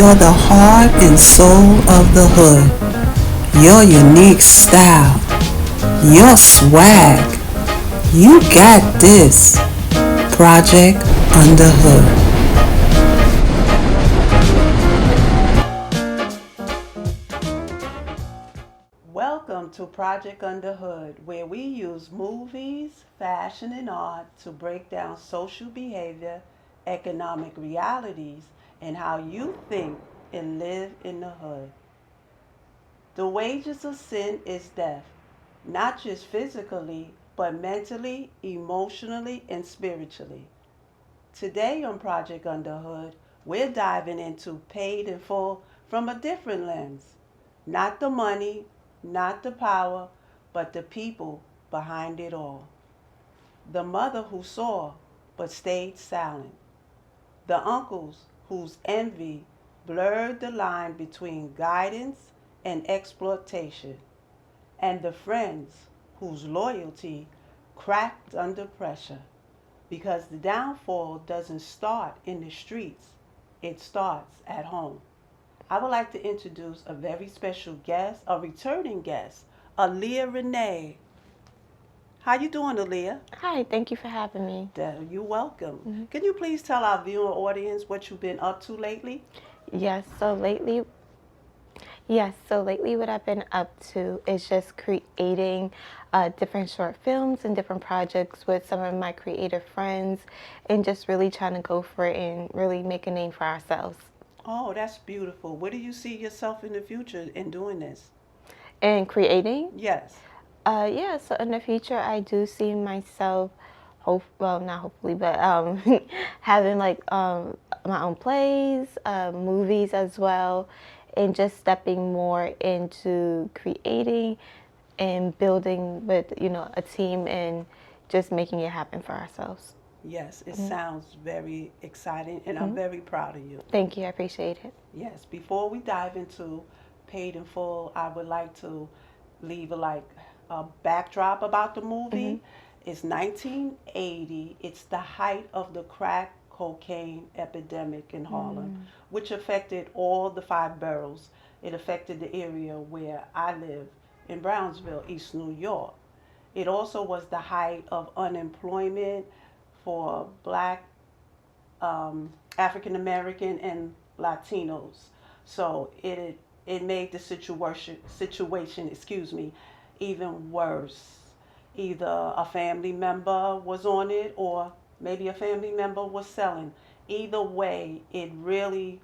You're the heart and soul of the hood. Your unique style. Your swag. You got this. Project Under Hood. Welcome to Project Under Hood, where we use movies, fashion, and art to break down social behavior, economic realities, and how you think and live in the hood. The wages of sin is death, not just physically, but mentally, emotionally, and spiritually. Today on Project Under Hood, we're diving into paid in full from a different lens. Not the money, not the power, but the people behind it all. The mother who saw but stayed silent. The uncles whose envy blurred the line between guidance and exploitation. And the friends whose loyalty cracked under pressure. Because the downfall doesn't start in the streets, it starts at home. I would like to introduce a very special guest, a returning guest, Aaliyah Renee. How you doing, Aaliyah? Hi, thank you for having me. You're welcome. Can you please tell our viewing audience what you've been up to lately? Yes, so lately, what I've been up to is just creating different short films and different projects with some of my creative friends and just really trying to go for it and really make a name for ourselves. Oh, that's beautiful. Where do you see yourself in the future in doing this? And creating, Yes. yeah, so in the future, I do see myself, well, not hopefully, but having like my own plays, movies as well, and just stepping more into creating and building with, a team and just making it happen for ourselves. Yes, it sounds very exciting, and I'm very proud of you. Thank you, I appreciate it. Yes, before we dive into paid in full, I would like to leave a backdrop about the movie. It's 1980. It's the height of the crack cocaine epidemic in Harlem, which affected all the five boroughs. It affected the area where I live in Brownsville, East New York. It also was the height of unemployment for black, African American, and Latinos. So it made the situation, even worse. Either a family member was on it, or maybe a family member was selling. Either way, it really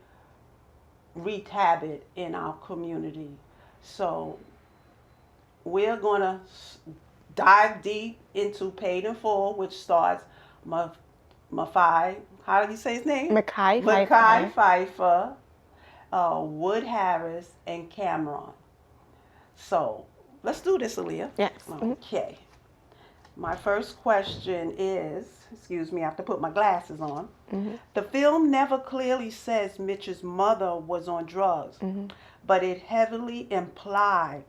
wreaked havoc in our community. So we're gonna dive deep into Paid in Full, which stars Maffei. How do you say his name? Mackay Mackay Pfeiffer. Pfeiffer, Wood Harris, and Cameron. So let's do this, Aaliyah. Yes. Okay. My first question is, excuse me, I have to put my glasses on. The film never clearly says Mitch's mother was on drugs, but it heavily implied.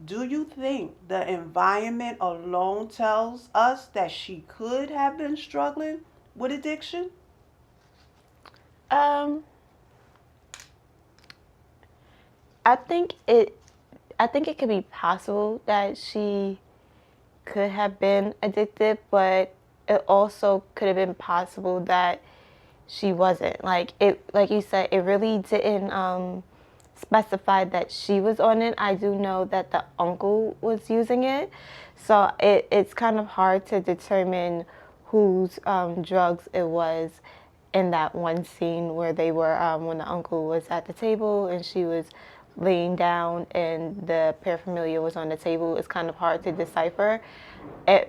Do you think the environment alone tells us that she could have been struggling with addiction? Um, I think it I think it could be possible that she could have been addicted, but it also could have been possible that she wasn't. Like you said, it really didn't specify that she was on it. I do know that the uncle was using it, so it's kind of hard to determine whose drugs it was in that one scene where they were when the uncle was at the table and she was laying down and the paraphernalia was on the table. It's kind of hard to decipher.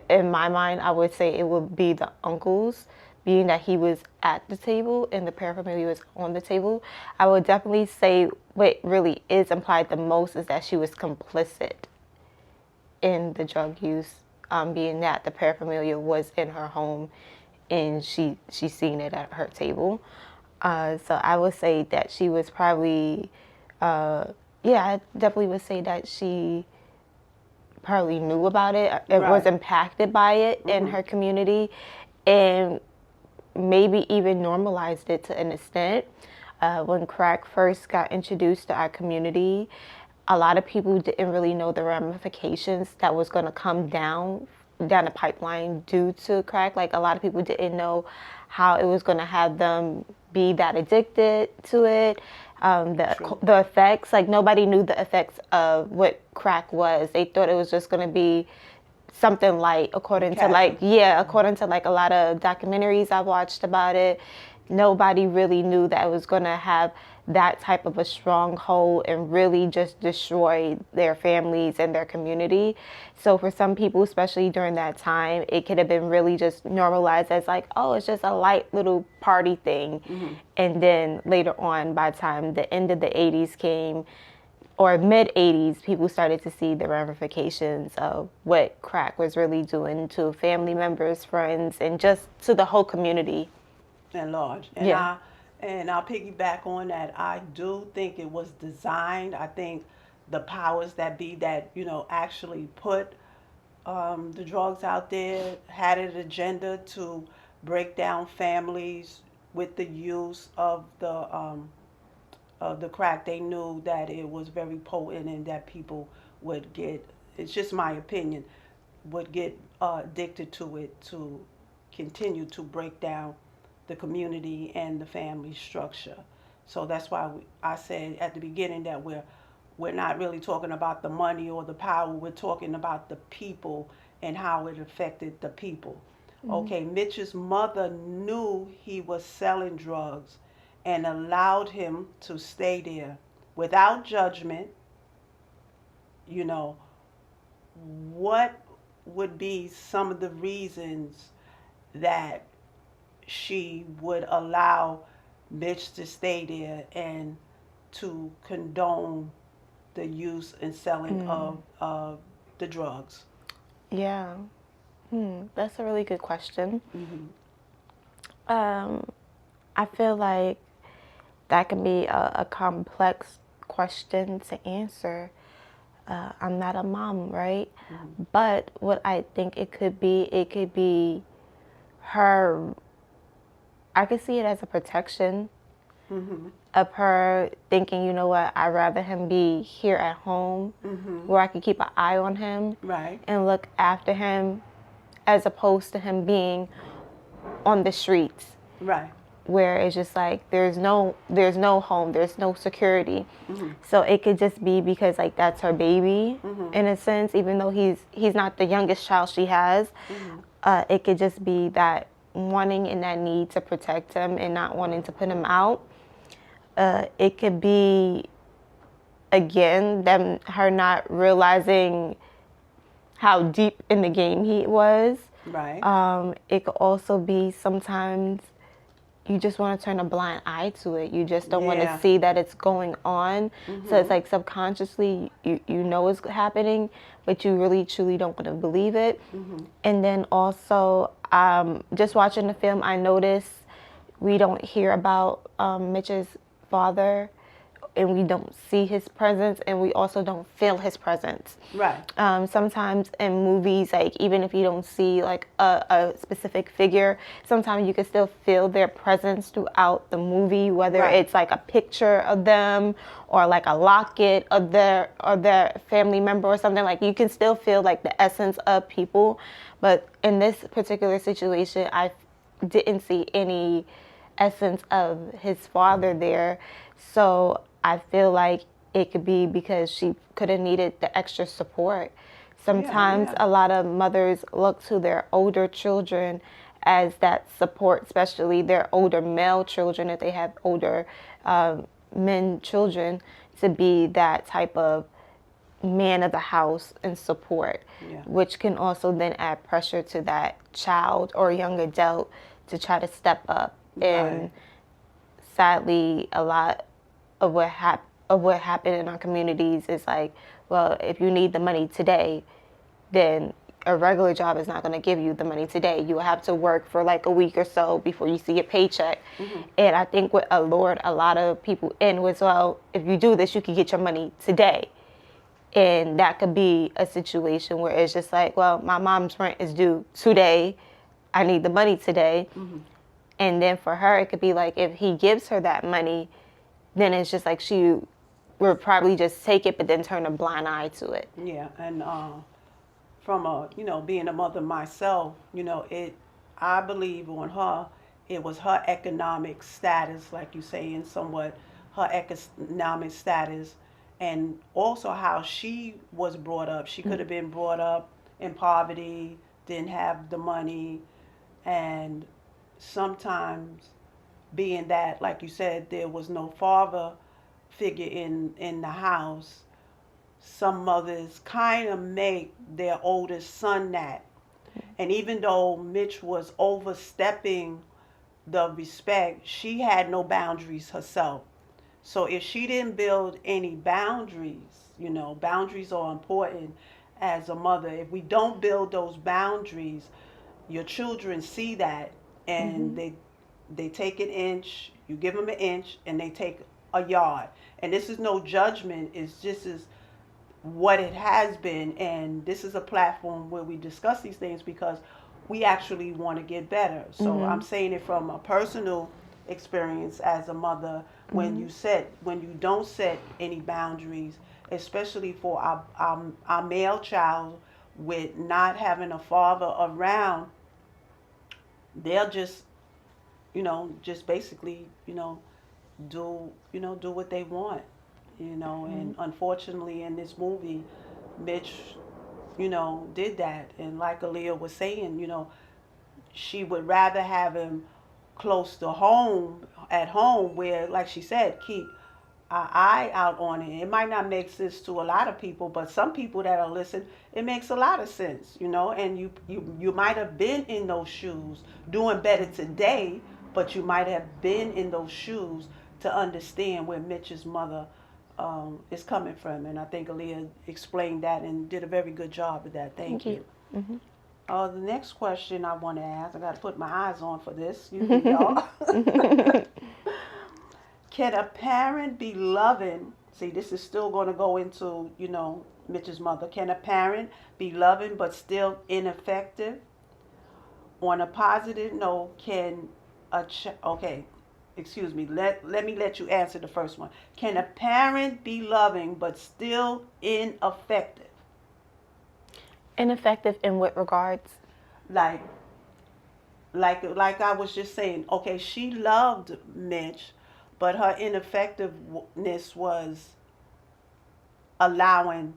In my mind, I would say it would be the uncle's, being that he was at the table and the paraphernalia was on the table. I would definitely say what really is implied the most is that she was complicit in the drug use, being that the paraphernalia was in her home and she seen it at her table. So I would say that she was probably, I definitely would say that she probably knew about it, it was impacted by it in her community, and maybe even normalized it to an extent. when crack first got introduced to our community, a lot of people didn't really know the ramifications that was going to come down the pipeline due to crack. Like a lot of people didn't know how it was going to have them be that addicted to it. The effects, like nobody knew the effects of what crack was. They thought it was just going to be something light, according to like a lot of documentaries I've watched about it. Nobody really knew that it was going to have that type of a stronghold and really just destroy their families and their community. So for some people, especially during that time, it could have been really just normalized as like, oh, it's just a light little party thing. And then later on, by the time the end of the 80s came, or mid 80s, people started to see the ramifications of what crack was really doing to family members, friends, and just to the whole community. At large. And I'll piggyback on that. I do think it was designed. I think the powers that be that, actually put the drugs out there had an agenda to break down families with the use of the crack. They knew that it was very potent and that people would get, it's just my opinion, would get addicted to it to continue to break down the community and the family structure. So that's why I said at the beginning that we're not really talking about the money or the power. We're talking about the people and how it affected the people. Okay, Mitch's mother knew he was selling drugs and allowed him to stay there without judgment. You know, what would be some of the reasons that she would allow Mitch to stay there and to condone the use and selling of the drugs? Yeah. That's a really good question. I feel like that can be a complex question to answer. I'm not a mom, right? But what I think it could be her, I could see it as a protection of her thinking, you know what, I'd rather him be here at home where I could keep an eye on him and look after him, as opposed to him being on the streets. Where it's just like there's no home, there's no security. So it could just be because like that's her baby in a sense, even though he's not the youngest child she has. It could just be that wanting and that need to protect him and not wanting to put him out. It could be, again, her not realizing how deep in the game he was. It could also be sometimes you just want to turn a blind eye to it. You just don't want to see that it's going on. So it's like subconsciously you know it's happening, but you really truly don't want to believe it. And then also just watching the film, I noticed we don't hear about Mitch's father, and we don't see his presence, and we also don't feel his presence. Sometimes in movies, like even if you don't see like a specific figure, sometimes you can still feel their presence throughout the movie, whether it's like a picture of them or like a locket of their family member or something. Like you can still feel like the essence of people. But in this particular situation, I didn't see any essence of his father there. So I feel like it could be because she could have needed the extra support. Sometimes a lot of mothers look to their older children as that support, especially their older male children, if they have older men children, to be that type of man of the house and support, which can also then add pressure to that child or young adult to try to step up. And sadly, a lot of what happened in our communities is like, well, if you need the money today, then a regular job is not going to give you the money today. You will have to work for like a week or so before you see a paycheck. And I think what allured a lot of people in was, well, if you do this, you can get your money today. And that could be a situation where it's just like, well, my mom's rent is due today. I need the money today. And then for her, it could be like if he gives her that money, then it's just like she would probably just take it, but then turn a blind eye to it. Yeah, and from a being a mother myself, I believe on her, it was her economic status, like you say, and somewhat her economic status, and also how she was brought up. She could have been brought up in poverty, didn't have the money, and sometimes being that, like you said, there was no father figure in the house. Some mothers kind of make their oldest son that. And even though Mitch was overstepping the respect, she had no boundaries herself. So if she didn't build any boundaries, boundaries are important as a mother. If we don't build those boundaries, your children see that, and they take an inch, you give them an inch, and they take a yard. And this is no judgment, it's just as what it has been. And this is a platform where we discuss these things because we actually want to get better. So I'm saying it from a personal experience as a mother. When you don't set any boundaries, especially for our male child, with not having a father around, they'll just basically do what they want. And unfortunately in this movie, Mitch did that. And like Aaliyah was saying, she would rather have him close to home, at home, where, like she said, keep our eye out on it. It might not make sense to a lot of people, but some people that are listening, it makes a lot of sense. And you might have been in those shoes, doing better today, but you might have been in those shoes to understand where Mitch's mother is coming from. And I think Aaliyah explained that and did a very good job of that. Thank you. The next question I want to ask, I got to put my eyes on for this, y'all. Can a parent be loving? See, this is still going to go into, Mitch's mother. Can a parent be loving but still ineffective? On a positive note, okay, excuse me, let me let you answer the first one. Can a parent be loving but still ineffective? Ineffective in what regards? Like like I was just saying, okay, she loved Mitch, but her ineffectiveness was allowing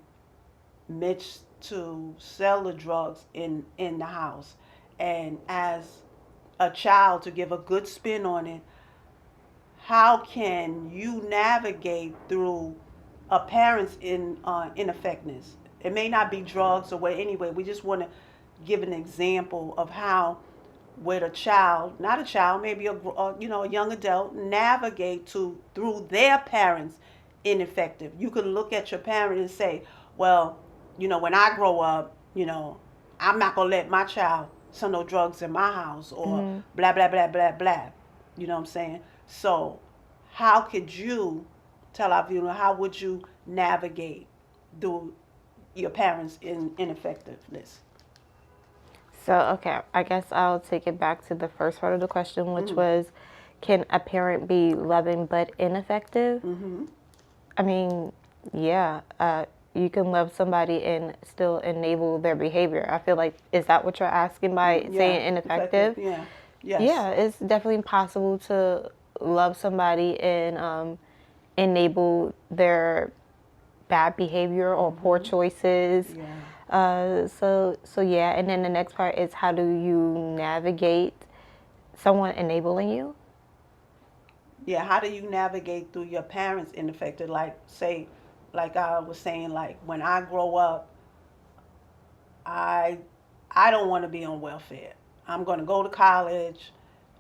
Mitch to sell the drugs in the house. And as a child, to give a good spin on it, how can you navigate through a parent's ineffectiveness? It may not be drugs or what. Anyway, we just want to give an example of how, with a child, not a child, maybe a young adult, navigate through their parents' ineffective. You can look at your parent and say, well, when I grow up, I'm not gonna let my child sell no drugs in my house, or blah blah blah blah blah. You know what I'm saying? So, how could you tell our viewer, how would you navigate through your parents' ineffectiveness? So, okay, I guess I'll take it back to the first part of the question, which was, can a parent be loving but ineffective? I mean, yeah, you can love somebody and still enable their behavior. I feel like, is that what you're asking by saying ineffective? Yeah. Yes. Yeah, it's definitely possible to love somebody and enable their bad behavior or poor choices. Yeah. So yeah, and then the next part is, how do you navigate someone enabling you? Yeah, how do you navigate through your parents' ineffective? Like, say, like I was saying, like when I grow up, I I don't want to be on welfare. I'm going to go to college.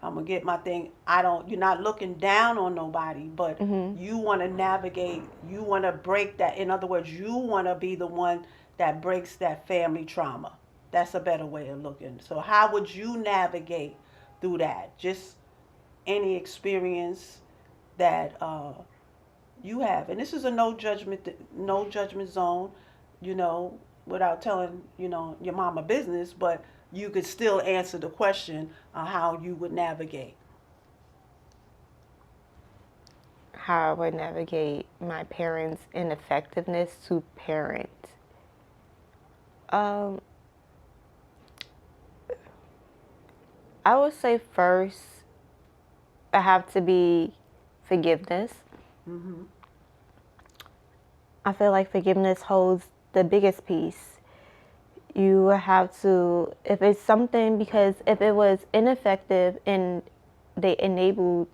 I'm gonna get my thing. I don't. You're not looking down on nobody, but you want to navigate. You want to break that. In other words, you want to be the one that breaks that family trauma. That's a better way of looking. So, how would you navigate through that? Just any experience that you have, and this is a no judgment zone. You know, without telling your mama business, but you could still answer the question how you would navigate. how I would navigate my parents' ineffectiveness to parent. Um, I would say first, I have to be forgiveness. Mm-hmm. I feel like forgiveness holds the biggest piece. You have to, if it's something, because if it was ineffective and they enabled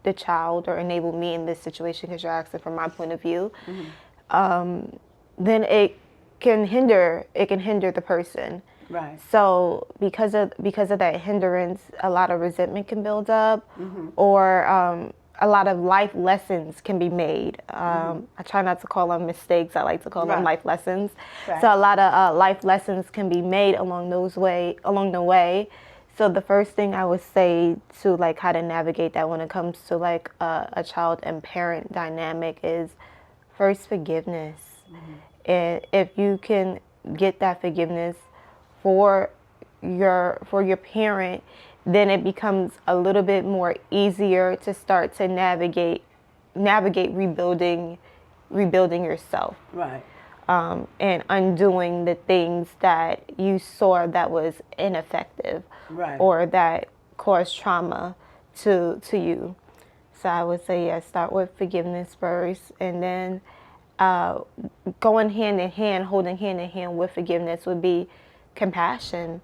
the child or enabled me in this situation, because you're asking from my point of view, then it can hinder the person. Right. So because of that hindrance, a lot of resentment can build up, Mm-hmm. or a lot of life lessons can be made. I try not to call them mistakes. I like to call them Right. life lessons. So a Facts. lot of life lessons can be made along the way. So the first thing I would say to like how to navigate that when it comes to like a child and parent dynamic is first forgiveness. And if you can get that forgiveness for your parent, then it becomes a little bit more easier to start to navigate rebuilding yourself, Right. and undoing the things that you saw that was ineffective Right. or that caused trauma to you. So I would say, yeah, start with forgiveness first, and then uh, going hand in hand, holding hand in hand with forgiveness would be compassion.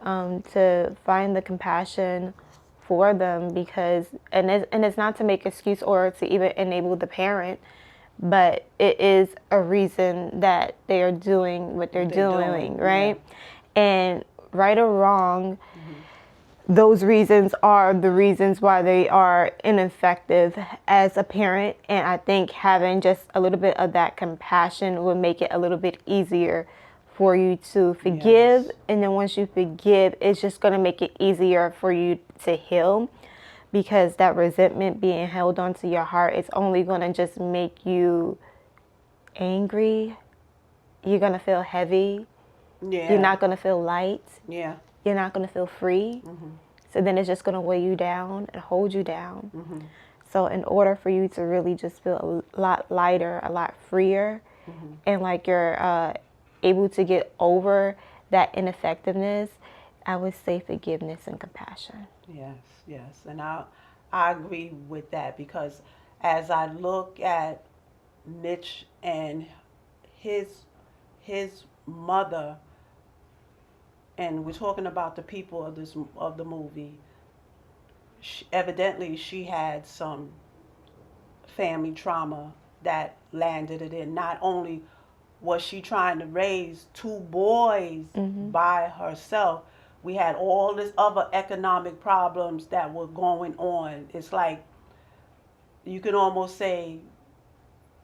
To find the compassion for them, because and it's not to make excuse or to even enable the parent, but it is a reason that they are doing what they're They doing, doing. Yeah. right? And right or wrong, those reasons are the reasons why they are ineffective as a parent. And I think having just a little bit of that compassion would make it a little bit easier for you to forgive. Yes. And then once you forgive, it's just going to make it easier for you to heal, because that resentment being held onto your heart is only going to just make you angry. You're going to feel heavy. Yeah. You're not going to feel light. Yeah. You're not going to feel free. So then it's just going to weigh you down and hold you down. So in order for you to really just feel a lot lighter, a lot freer, and like you're able to get over that ineffectiveness, I would say forgiveness and compassion. Yes. Yes. And I agree with that because as I look at Mitch and his his mother, and we're talking about the people of the movie. Evidently, she had some family trauma that landed it in. Not only was she trying to raise two boys by herself, we had all this other economic problems that were going on. It's like you can almost say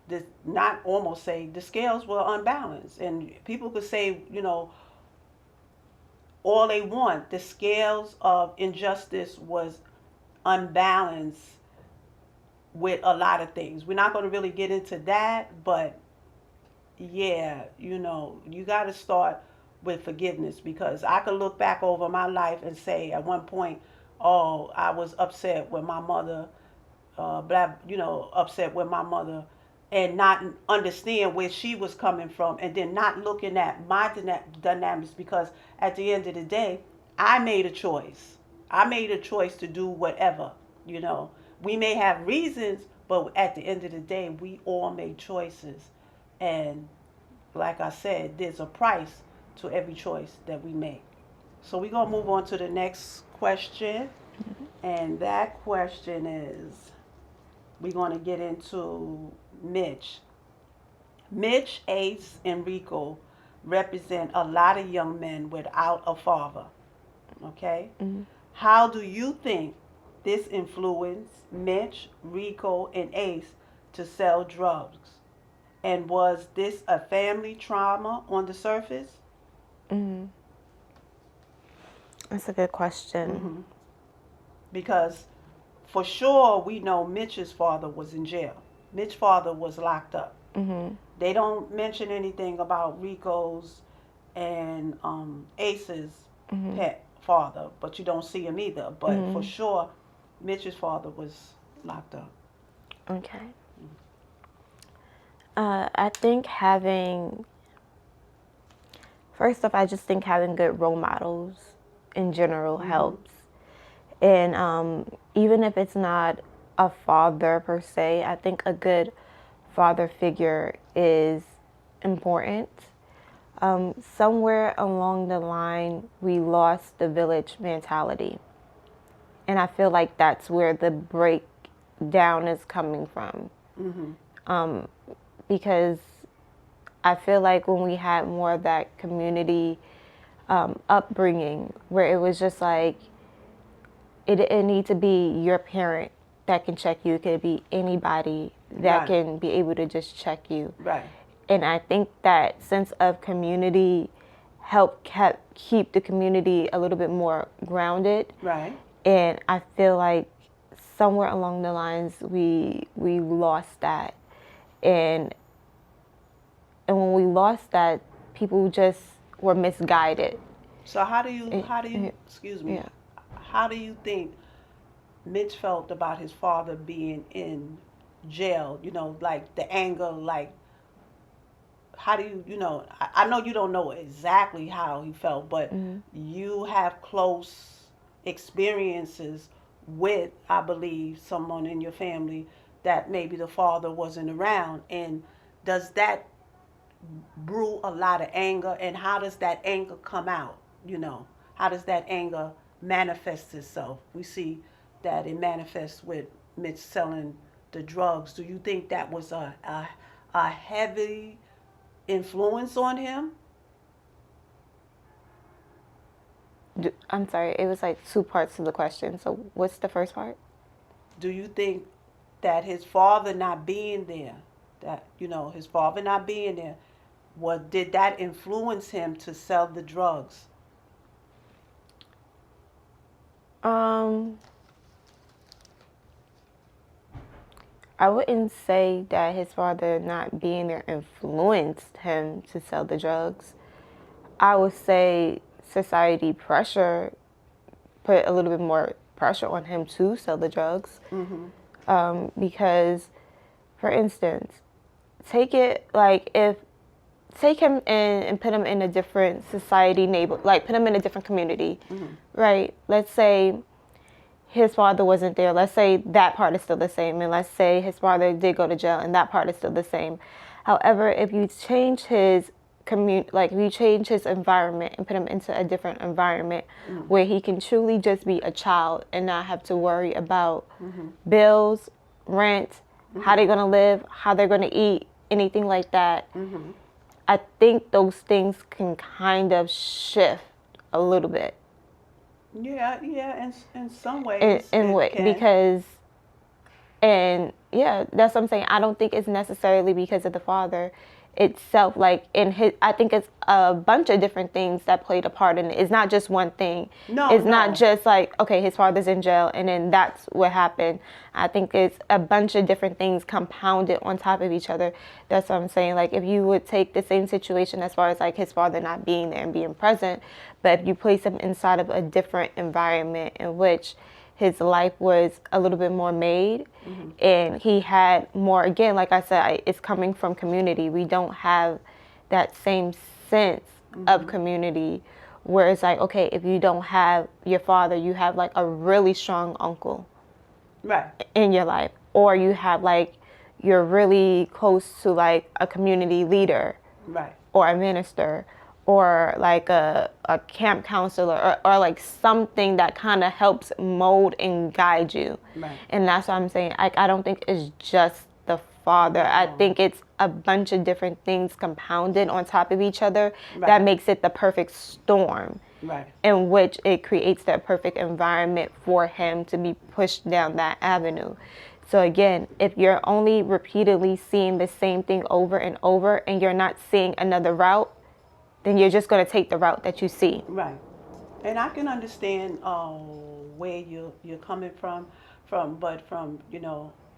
this, not almost say the scales were unbalanced, and people could say, all they want. The scales of injustice was unbalanced with a lot of things. We're not going to really get into that, but yeah, you got to start with forgiveness because I could look back over my life and say at one point, oh, I was upset with my mother, upset with my mother and not understand where she was coming from and then not looking at my dynamics because at the end of the day, I made a choice. I made a choice to do whatever, you know. We may have reasons, but at the end of the day, we all make choices. And like I said, there's a price to every choice that we make. So we're going to move on to the next question. And that question is we're going to get into Mitch. Mitch, Ace, and Rico represent a lot of young men without a father. Okay? How do you think this influenced Mitch, Rico, and Ace to sell drugs? And was this a family trauma on the surface? That's a good question. Because for sure we know Mitch's father was in jail. Mitch's father was locked up. They don't mention anything about Rico's and Ace's pet father, but you don't see him either. But for sure, Mitch's father was locked up. Okay. I think first off, I just think having good role models in general helps. And even if it's not a father per se, I think a good father figure is important. Somewhere along the line, we lost the village mentality. And I feel like that's where the breakdown is coming from. Because I feel like when we had more of that community upbringing, where it was just like, it need to be your parent that can check you. It could be anybody that Right. can be able to just check you. Right. And I think that sense of community helped keep the community a little bit more grounded. Right. And I feel like somewhere along the lines we lost that. And when we lost that, people just were misguided. So how do you excuse me, Yeah. how do you think Mitch felt about his father being in jail? You know, like the anger, like how do I know you don't know exactly how he felt, but you have close experiences with, I believe, someone in your family that maybe the father wasn't around. And does that brew a lot of anger? And how does that anger come out? How does that anger manifest itself? We see that it manifests with Mitch selling the drugs. Do you think that was a heavy influence on him? I'm sorry, it was like two parts to the question. So what's the first part? Do you think that his father not being there, his father not being there, did that influence him to sell the drugs? Um, I wouldn't say that his father not being there influenced him to sell the drugs. I would say society pressure put a little bit more pressure on him to sell the drugs. Because, for instance, take it like if take him and put him in a different society like put him in a different community, right? Let's say his father wasn't there. Let's say that part is still the same, and let's say his father did go to jail, and that part is still the same. However, if you change his like if you change his environment and put him into a different environment where he can truly just be a child and not have to worry about bills, rent, how they're gonna live, how they're gonna eat, anything like that. I think those things can kind of shift a little bit. Yeah, yeah, in some ways In it way can. because and yeah, that's what I'm saying. I don't think it's necessarily because of the father itself. Like I think it's a bunch of different things that played a part in it. It's not just one thing. No, It's not no. just like, okay, his father's in jail and then that's what happened. I think it's a bunch of different things compounded on top of each other. That's what I'm saying. Like if you would take the same situation as far as like his father not being there and being present, but if you place him inside of a different environment in which his life was a little bit more made and he had more, again, like I said, it's coming from community. We don't have that same sense of community where it's like, okay, if you don't have your father, you have like a really strong uncle Right. in your life, or you have like, you're really close to like a community leader Right. or a minister or like a camp counselor or like something that kind of helps mold and guide you. Right. And that's what I'm saying. I don't think it's just the father. I think it's a bunch of different things compounded on top of each other Right. that makes it the perfect storm Right. in which it creates that perfect environment for him to be pushed down that avenue. So again, if you're only repeatedly seeing the same thing over and over and you're not seeing another route, then you're just going to take the route that you see. Right. And I can understand where you're coming but from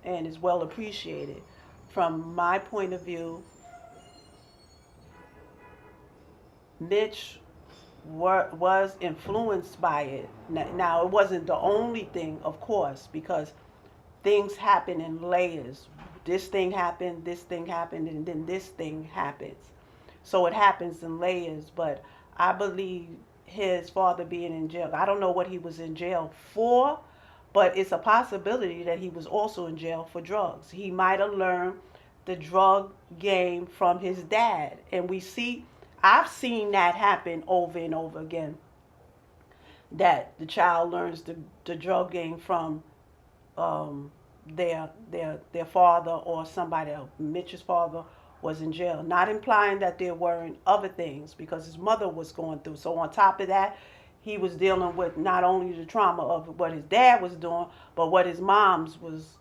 and it's well appreciated. From my point of view, Mitch was influenced by it. Now, it wasn't the only thing, of course, because things happen in layers. This thing happened, and then this thing happens. So it happens in layers. But I believe his father being in jail, I don't know what he was in jail for, but it's a possibility that he was also in jail for drugs. He might have learned the drug game from his dad. And I've seen that happen over and over again, that the child learns the drug game from um, their father or somebody else. Mitch's father was in jail. Not implying that there weren't other things, because his mother was going through. So on top of that, he was dealing with not only the trauma of what his dad was doing, but what his mom's was,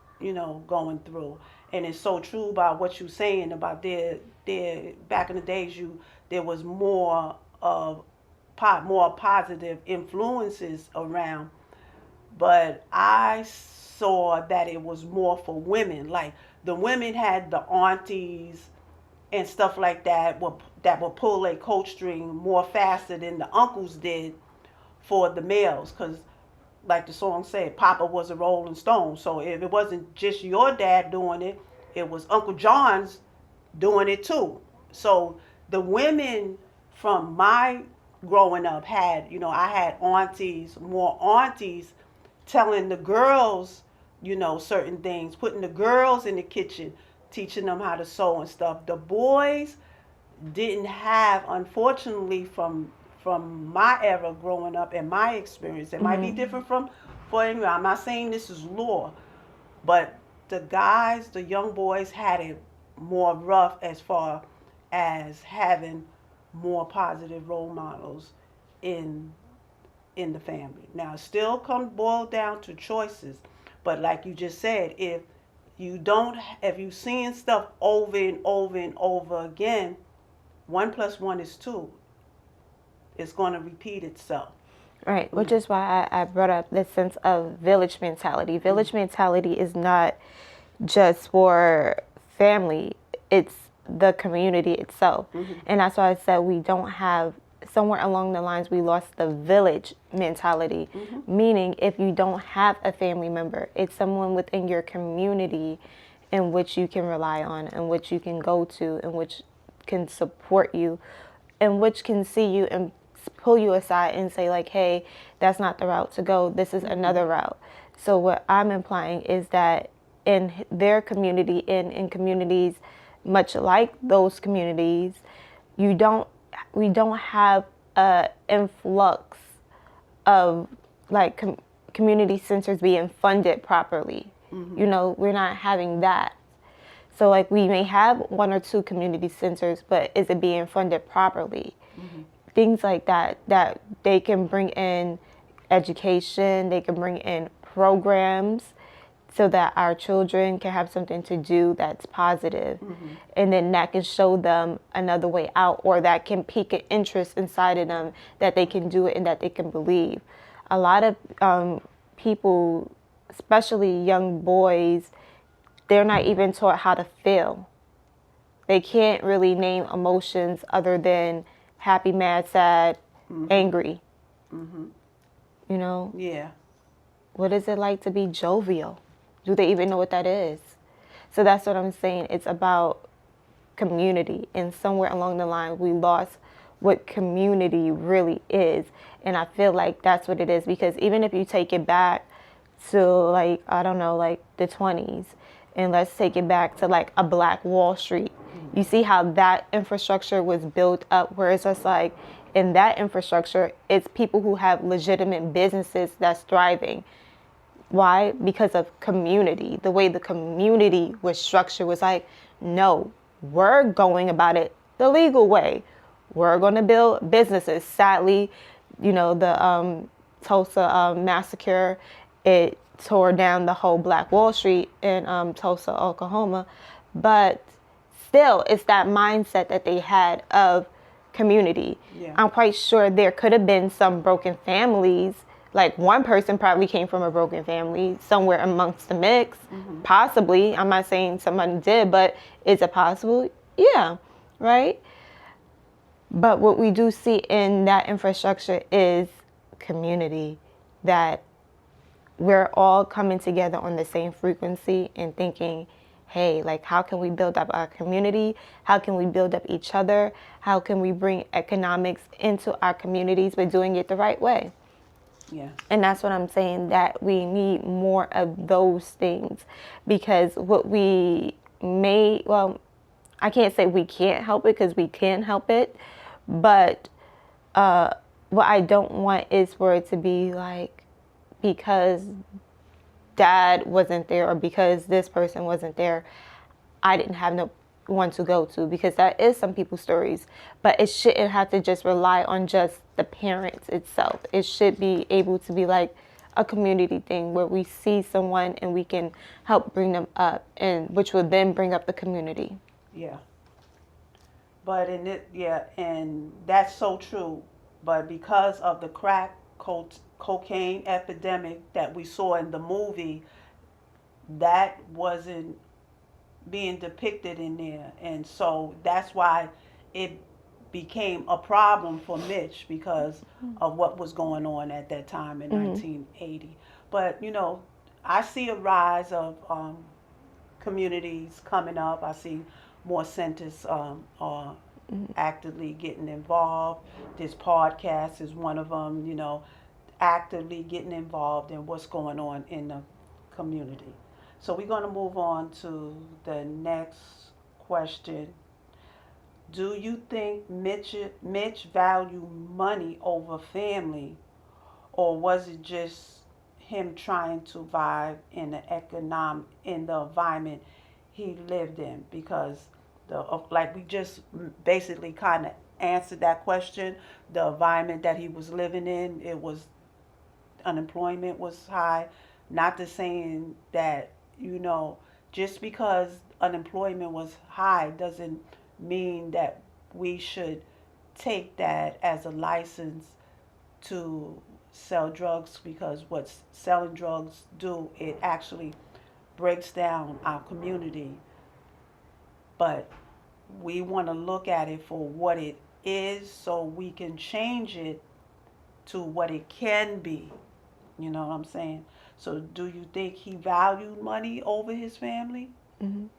going through. And it's so true about what you're saying about their back in the days, there was more of more positive influences around, but I saw that it was more for women. Like the women had the aunties and stuff like that would pull a coat string more faster than the uncles did for the males, because like the song said, Papa was a Rolling Stone. So if it wasn't just your dad doing it, it was Uncle John's doing it too. So the women from my growing up I had more aunties telling the girls, certain things, putting the girls in the kitchen, teaching them how to sew and stuff. The boys didn't have, unfortunately, from my era growing up and my experience. It might be different for anyone. I'm not saying this is law, but the young boys had it more rough as far as having more positive role models in the family. Now, it still comes boiled down to choices, but like you just said, if you seeing stuff over and over and over again, 1 + 1 is 2. It's going to repeat itself. Right, which is why I brought up this sense of village mentality. Village mentality is not just for family, it's the community itself. And that's why I said we don't have, somewhere along the lines, we lost the village mentality. Meaning, if you don't have a family member, it's someone within your community in which you can rely on, in which you can go to, in which can support you, in which can see you and pull you aside and say like, hey, that's not the route to go, this is another route. So what I'm implying is that in their community, in communities much like those communities, we don't have a influx of like community centers being funded properly. We're not having that. So like we may have 1 or 2 community centers, but is it being funded properly? Things like that they can bring in education, they can bring in programs so that our children can have something to do that's positive. And then that can show them another way out, or that can pique an interest inside of them that they can do it and that they can believe. A lot of people, especially young boys, they're not even taught how to feel. They can't really name emotions other than happy, mad, sad, angry. Yeah. What is it like to be jovial? Do they even know what that is? So that's what I'm saying. It's about community. And somewhere along the line, we lost what community really is. And I feel like that's what it is. Because even if you take it back to like, I don't know, like the 20s, and let's take it back to like a Black Wall Street, you see how that infrastructure was built up, where it's just like in that infrastructure, it's people who have legitimate businesses that's thriving. Why? Because of community. The way the community was structured was like, no, we're going about it the legal way. We're going to build businesses. Sadly, the Tulsa massacre, it tore down the whole Black Wall Street in Tulsa, Oklahoma. But still, it's that mindset that they had of community. Yeah. I'm quite sure there could have been some broken families. Like one person probably came from a broken family somewhere amongst the mix. Possibly. I'm not saying someone did, but is it possible? Yeah. Right? But what we do see in that infrastructure is community, that we're all coming together on the same frequency and thinking, hey, like, how can we build up our community? How can we build up each other? How can we bring economics into our communities, but doing it the right way? Yeah. And that's what I'm saying, that we need more of those things, because what we may, well, I can't say we can't help it, because we can help it, but what I don't want is for it to be like, because dad wasn't there or because this person wasn't there, I didn't have no one to go to, because that is some people's stories. But it shouldn't have to just rely on just the parents itself. It should be able to be like a community thing where we see someone and we can help bring them up, and which will then bring up the community. Yeah. But in it, yeah, and that's so true. But because of the cocaine epidemic that we saw in the movie, that wasn't being depicted in there, and so that's why it became a problem for Mitch because of what was going on at that time in 1980. But I see a rise of communities coming up. I see more centers are actively getting involved. This podcast is one of them. Actively getting involved in what's going on in the community. So we're going to move on to the next question. Do you think Mitch valued money over family, or was it just him trying to vibe in the environment he lived in? Because like we just basically kind of answered that question. The environment that he was living in, it was unemployment was high. Not to saying that, just because unemployment was high doesn't mean that we should take that as a license to sell drugs, because what selling drugs do, it actually breaks down our community. But we want to look at it for what it is so we can change it to what it can be. You know what I'm saying? So do you think he valued money over his family?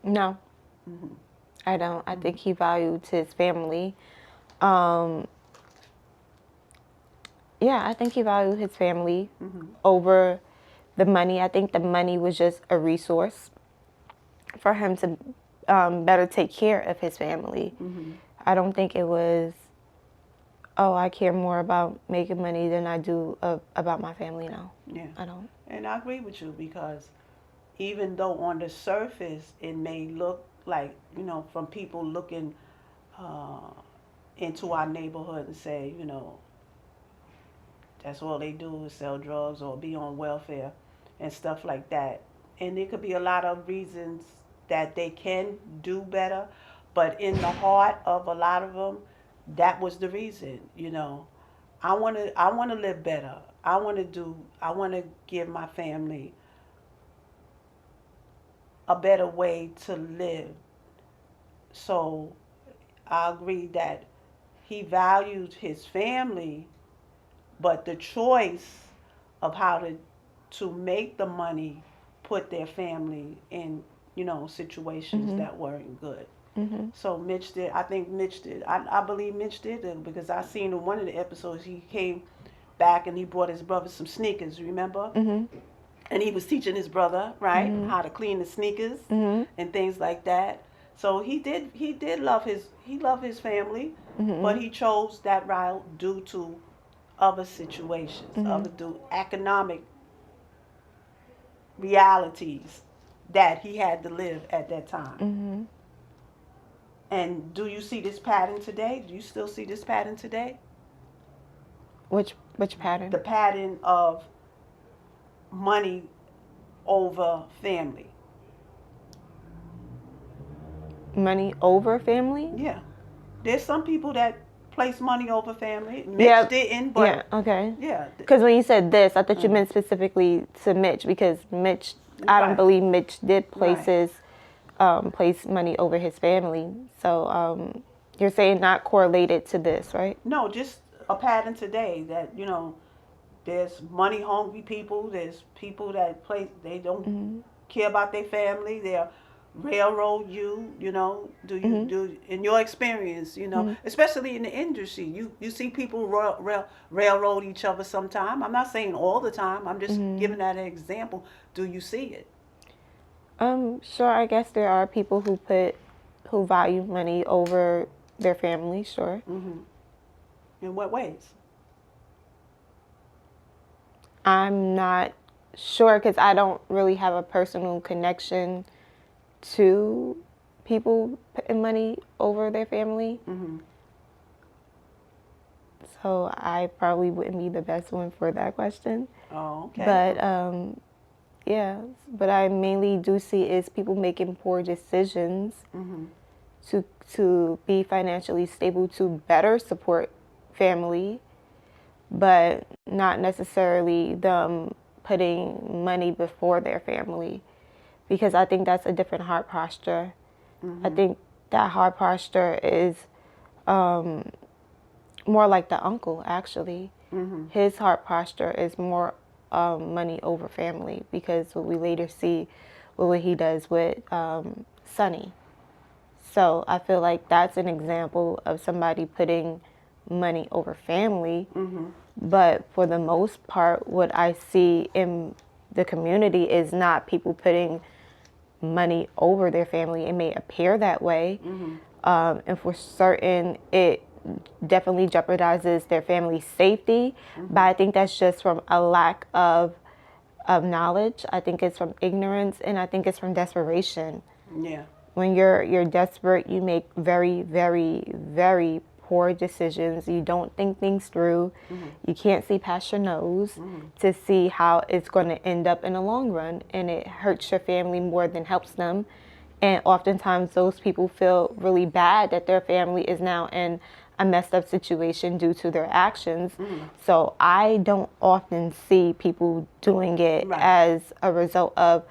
No, Hmm. I don't. I think he valued his family. Um, yeah, I think he valued his family over the money. I think the money was just a resource for him to better take care of his family. I don't think it was, oh, I care more about making money than I do about my family. No, Yeah. I don't. And I agree with you, because even though on the surface it may look like, from people looking uh, into our neighborhood and say, that's all they do is sell drugs or be on welfare and stuff like that. And there could be a lot of reasons that they can do better, but in the heart of a lot of them, that was the reason. I want to live better. I want to give my family a better way to live. So I agree that he valued his family, but the choice of how to make the money put their family in, situations that weren't good. So Mitch did. I think Mitch did. I believe Mitch did it, because I seen in one of the episodes he came back and he brought his brother some sneakers. Remember? And he was teaching his brother, right, how to clean the sneakers and things like that. So he did. He did love his family, but he chose that route due to other situations, other economic realities that he had to live at that time. And do you see this pattern today? Do you still see this pattern today? Which pattern? The pattern of money over family. Money over family? Yeah. There's some people that place money over family. Mitch didn't, but yeah, okay. yeah. Because when you said this, I thought you meant specifically to Mitch, because Mitch, I don't believe Mitch did place money over his family. So you're saying not correlated to this, right? No, just a pattern today that, There's money hungry people. There's people that they don't Mhm. care about their family. They'll railroad you. Do you Mhm. do in your experience? Mhm. Especially in the industry, you see people railroad each other sometime. I'm not saying all the time. I'm just Mhm. giving that an example. Do you see it? Sure. I guess there are people who value money over their family. Sure. Hmm. In what ways? I'm not sure because I don't really have a personal connection to people putting money over their family. Hmm. So I probably wouldn't be the best one for that question. Oh, okay. But yeah, but I mainly do see is people making poor decisions Hmm. to to be financially stable to better support family, but not necessarily them putting money before their family because I think that's a different heart posture. I Hmm. think that heart posture is more like the uncle actually. Hmm. His heart posture is more money over family because what we later see what he does with Sonny. So I feel like that's an example of somebody putting money over family. Hmm. But for the most part, what I see in the community is not people putting money over their family. It may appear that way. Hmm. And for certain, it definitely jeopardizes their family's safety. But Hmm. I think that's just from a lack of knowledge. I think it's from ignorance, and I think it's from desperation. Yeah. When you're desperate, you make very, very, very poor decisions. You don't think things through. Hmm. You can't see past your nose Hmm. to see how it's going to end up in the long run, and it hurts your family more than helps them. And oftentimes, those people feel really bad that their family is now in a messed up situation due to their actions. Hmm. So I don't often see people doing it Right. as a result of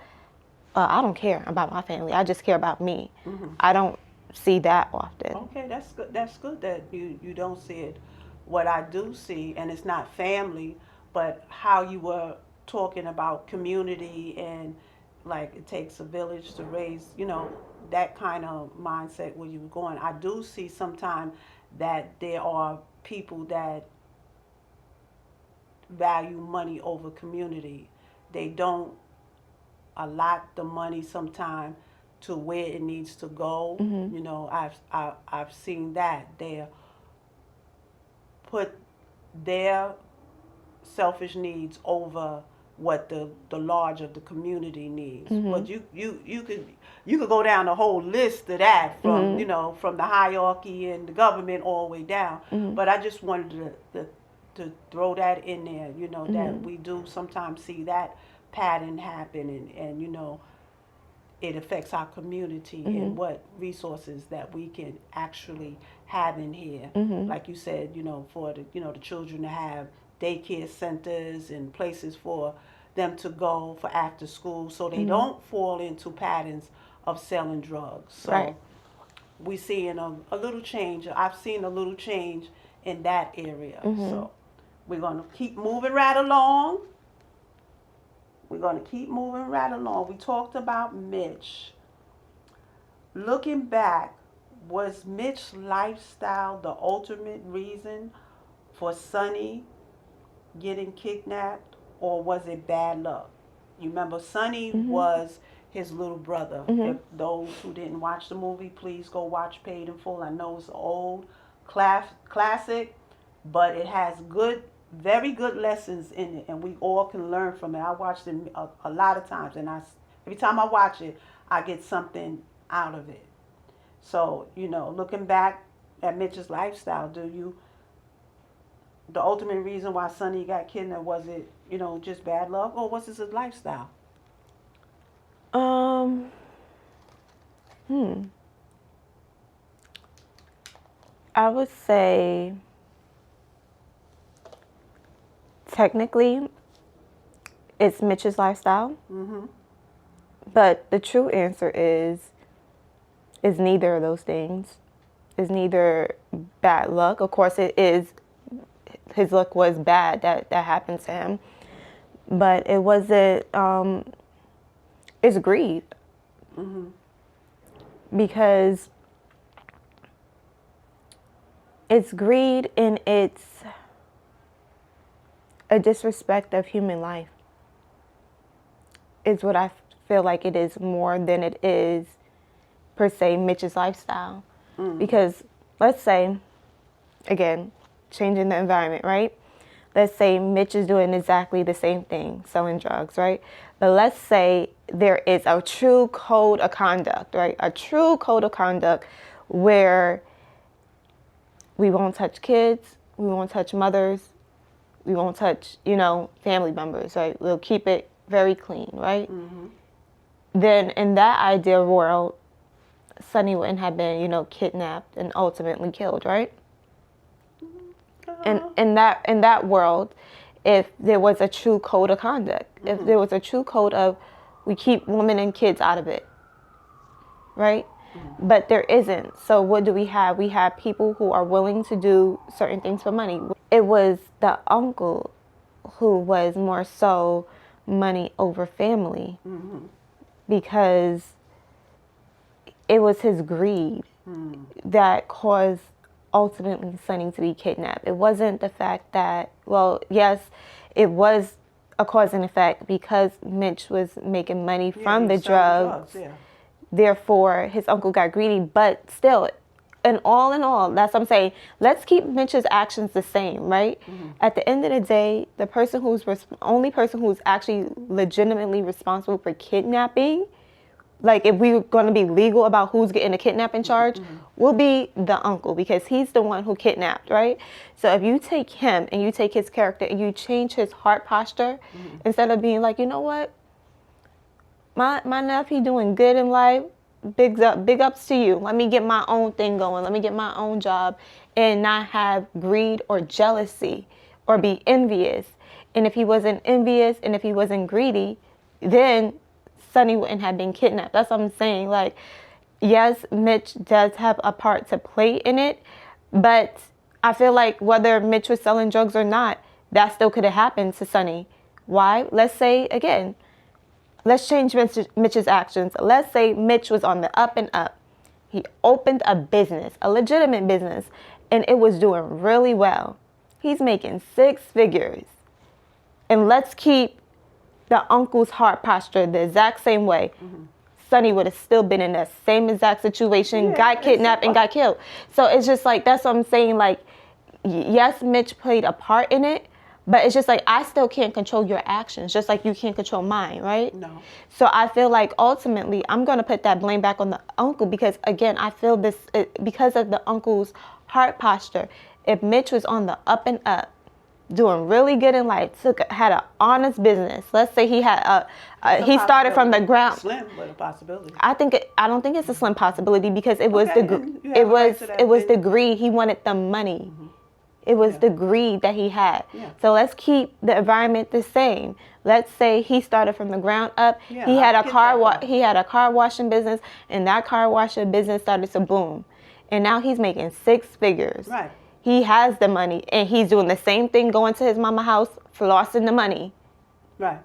I don't care about my family. I just care about me. Hmm. I don't see that often. Okay, that's good. That's good that you don't see it. What I do see, and it's not family, but how you were talking about community and like it takes a village to raise, that kind of mindset where you were going. I do see sometimes that there are people that value money over community. They don't allot the money sometime to where it needs to go. Mhm. I've seen that they put their selfish needs over what the large of the community needs. But Mhm. you could go down the whole list of that from Mhm. from the hierarchy and the government all the way down. Mhm. But I just wanted to throw that in there. That Mhm. we do sometimes see that pattern happen, and it affects our community and Mhm. what resources that we can actually have in here. Mhm. Like you said, for the children to have daycare centers and places for them to go for after school so they Mhm. don't fall into patterns of selling drugs. Right. So we seeing a little change. I've seen a little change in that area. Mhm. So we're going to keep moving right along. We're going to keep moving right along. We talked about Mitch. Looking back, was Mitch's lifestyle the ultimate reason for Sonny getting kidnapped, or was it bad luck? You remember, Sonny Mhm. was his little brother. If Mhm. those who didn't watch the movie, please go watch Paid in Full. I know it's an old classic, but it has very good lessons in it, and we all can learn from it. I watched it a lot of times, and every time I watch it, I get something out of it. So, looking back at Mitch's lifestyle, the ultimate reason why Sonny got kidnapped, was it, just bad luck, or was it his lifestyle? Um. Hmm. I would say technically it's Mitch's lifestyle, Mm-hmm. but the true answer is neither of those things. Is neither bad luck. Of course, it is his luck was bad that happened to him. But it wasn't, it's greed. Because it's greed and it's a disrespect of human life. It's what I feel like it is more than it is, per se, Mitch's lifestyle. Because let's say, again, changing the environment, right? Let's say Mitch is doing exactly the same thing, selling drugs, right? But let's say there is a true code of conduct, right? A true code of conduct where we won't touch kids, we won't touch mothers, we won't touch, family members, right? We'll keep it very clean, right? Then in that ideal world, Sonny wouldn't have been, kidnapped and ultimately killed, right? And in that world, if there was a true code of conduct, if there was a true code of we keep women and kids out of it, right? But there isn't. So what do we have? We have people who are willing to do certain things for money. It was the uncle who was more so money over family because it was his greed that caused ultimately Sonny to be kidnapped. It wasn't the fact that, well, yes, it was a cause and effect because Mitch was making money from the drugs. Therefore, his uncle got greedy. But still, in all, that's what I'm saying. Let's keep Mitch's actions the same, right? At the end of the day, the person only person who's actually legitimately responsible for kidnapping, like if we were going to be legal about who's getting a kidnapping charge, will be the uncle because he's the one who kidnapped, right? So if you take him and you take his character and you change his heart posture, instead of being like, you know what, my nephew doing good in life, big ups to you. Let me get my own thing going. Let me get my own job and not have greed or jealousy or be envious. And if he wasn't envious and if he wasn't greedy, then Sonny wouldn't have been kidnapped. That's what I'm saying. Like, yes, Mitch does have a part to play in it, but I feel like whether Mitch was selling drugs or not, that still could have happened to Sonny. Why? Let's say, again, let's change Mitch's actions. Let's say Mitch was on the up and up. He opened a business, a legitimate business, and it was doing really well. He's making 6 figures. And let's keep the uncle's heart posture the exact same way. Sonny would have still been in that same exact situation, got kidnapped and got killed. So it's just like, that's what I'm saying. Like, yes, Mitch played a part in it, but it's just like, I still can't control your actions, just like you can't control mine, right? No. So I feel like ultimately I'm going to put that blame back on the uncle because, again, I feel this because of the uncle's heart posture. If Mitch was on the up and up, doing really good in life, had an honest business. Let's say he had he started from the ground. Slim, but a possibility. I don't think it's a slim possibility because it was the greed. He wanted the money. It was the greed that he had. So let's keep the environment the same. Let's say he started from the ground up. He had a car washing business, and that car washing business started to boom, and now he's making 6 figures. Right. He has the money, and he's doing the same thing, going to his mama house, flossing the money. Right.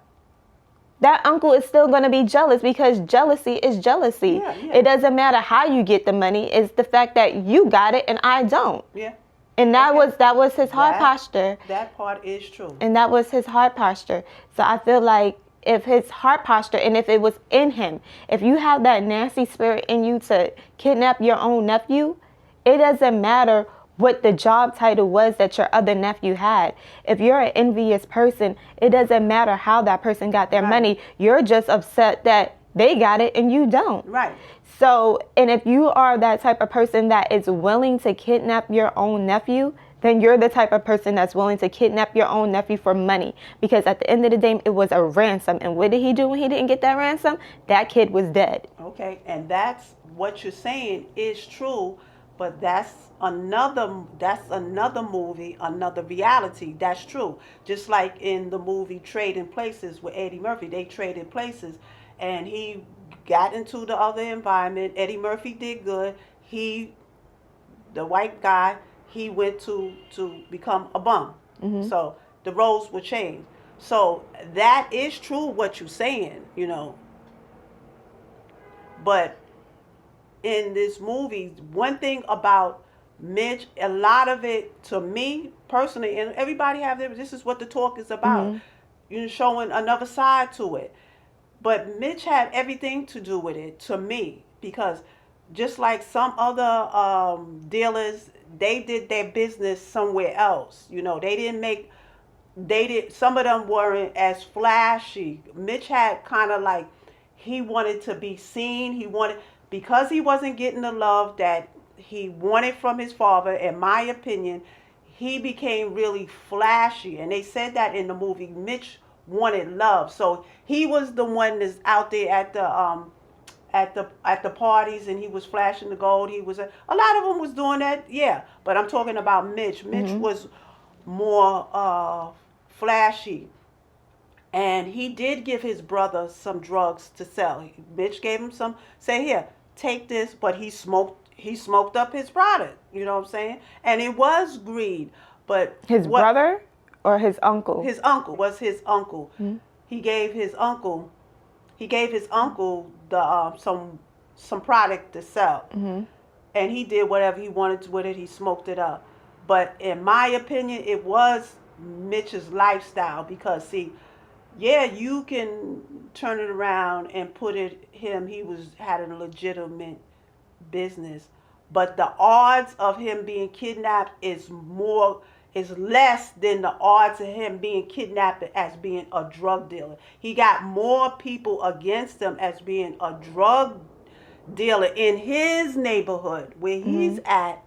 That uncle is still going to be jealous because jealousy is jealousy. It doesn't matter how you get the money. It's the fact that you got it and I don't. Yeah. And that was his heart posture. That part is true. And that was his heart posture. So I feel like if his heart posture and if it was in him, if you have that nasty spirit in you to kidnap your own nephew, it doesn't matter what the job title was that your other nephew had. If you're an envious person, it doesn't matter how that person got their money. You're just upset that they got it and you don't. Right. So, and if you are that type of person that is willing to kidnap your own nephew, then you're the type of person that's willing to kidnap your own nephew for money. Because at the end of the day, it was a ransom. And what did he do when he didn't get that ransom? That kid was dead. Okay, and that's what you're saying is true, but that's another movie, another reality. That's true. Just like in the movie Trading Places with Eddie Murphy, they traded places, and he got into the other environment. Eddie Murphy did good. The white guy, he went to become a bum. So the roles will change. So that is true what you're saying, but in this movie, one thing about Mitch, a lot of it to me personally, and everybody have their, this is what the talk is about, showing another side to it. But Mitch had everything to do with it to me because just like some other dealers, they did their business somewhere else. They didn't make, they did, some of them weren't as flashy. Mitch had kind of like, he wanted to be seen. He wanted, because he wasn't getting the love that he wanted from his father, in my opinion, he became really flashy. And they said that in the movie. Mitch wanted love. So he was the one that's out there at the parties, and he was flashing the gold. He was a lot of them was doing that, yeah. But I'm talking about Mitch. Mitch was more flashy, and he did give his brother some drugs to sell. Mitch gave him some. Say, here, take this, but he smoked up his product. You know what I'm saying? And it was greed. But his brother or his uncle? His uncle was his uncle. He gave his uncle. He gave his uncle the some product to sell, and he did whatever he wanted with it. He smoked it up. But in my opinion, it was Mitch's lifestyle because see, yeah, you can turn it around and put it him. He had a legitimate business, but the odds of him being kidnapped is less than the odds of him being kidnapped as being a drug dealer. He got more people against him as being a drug dealer in his neighborhood where he's at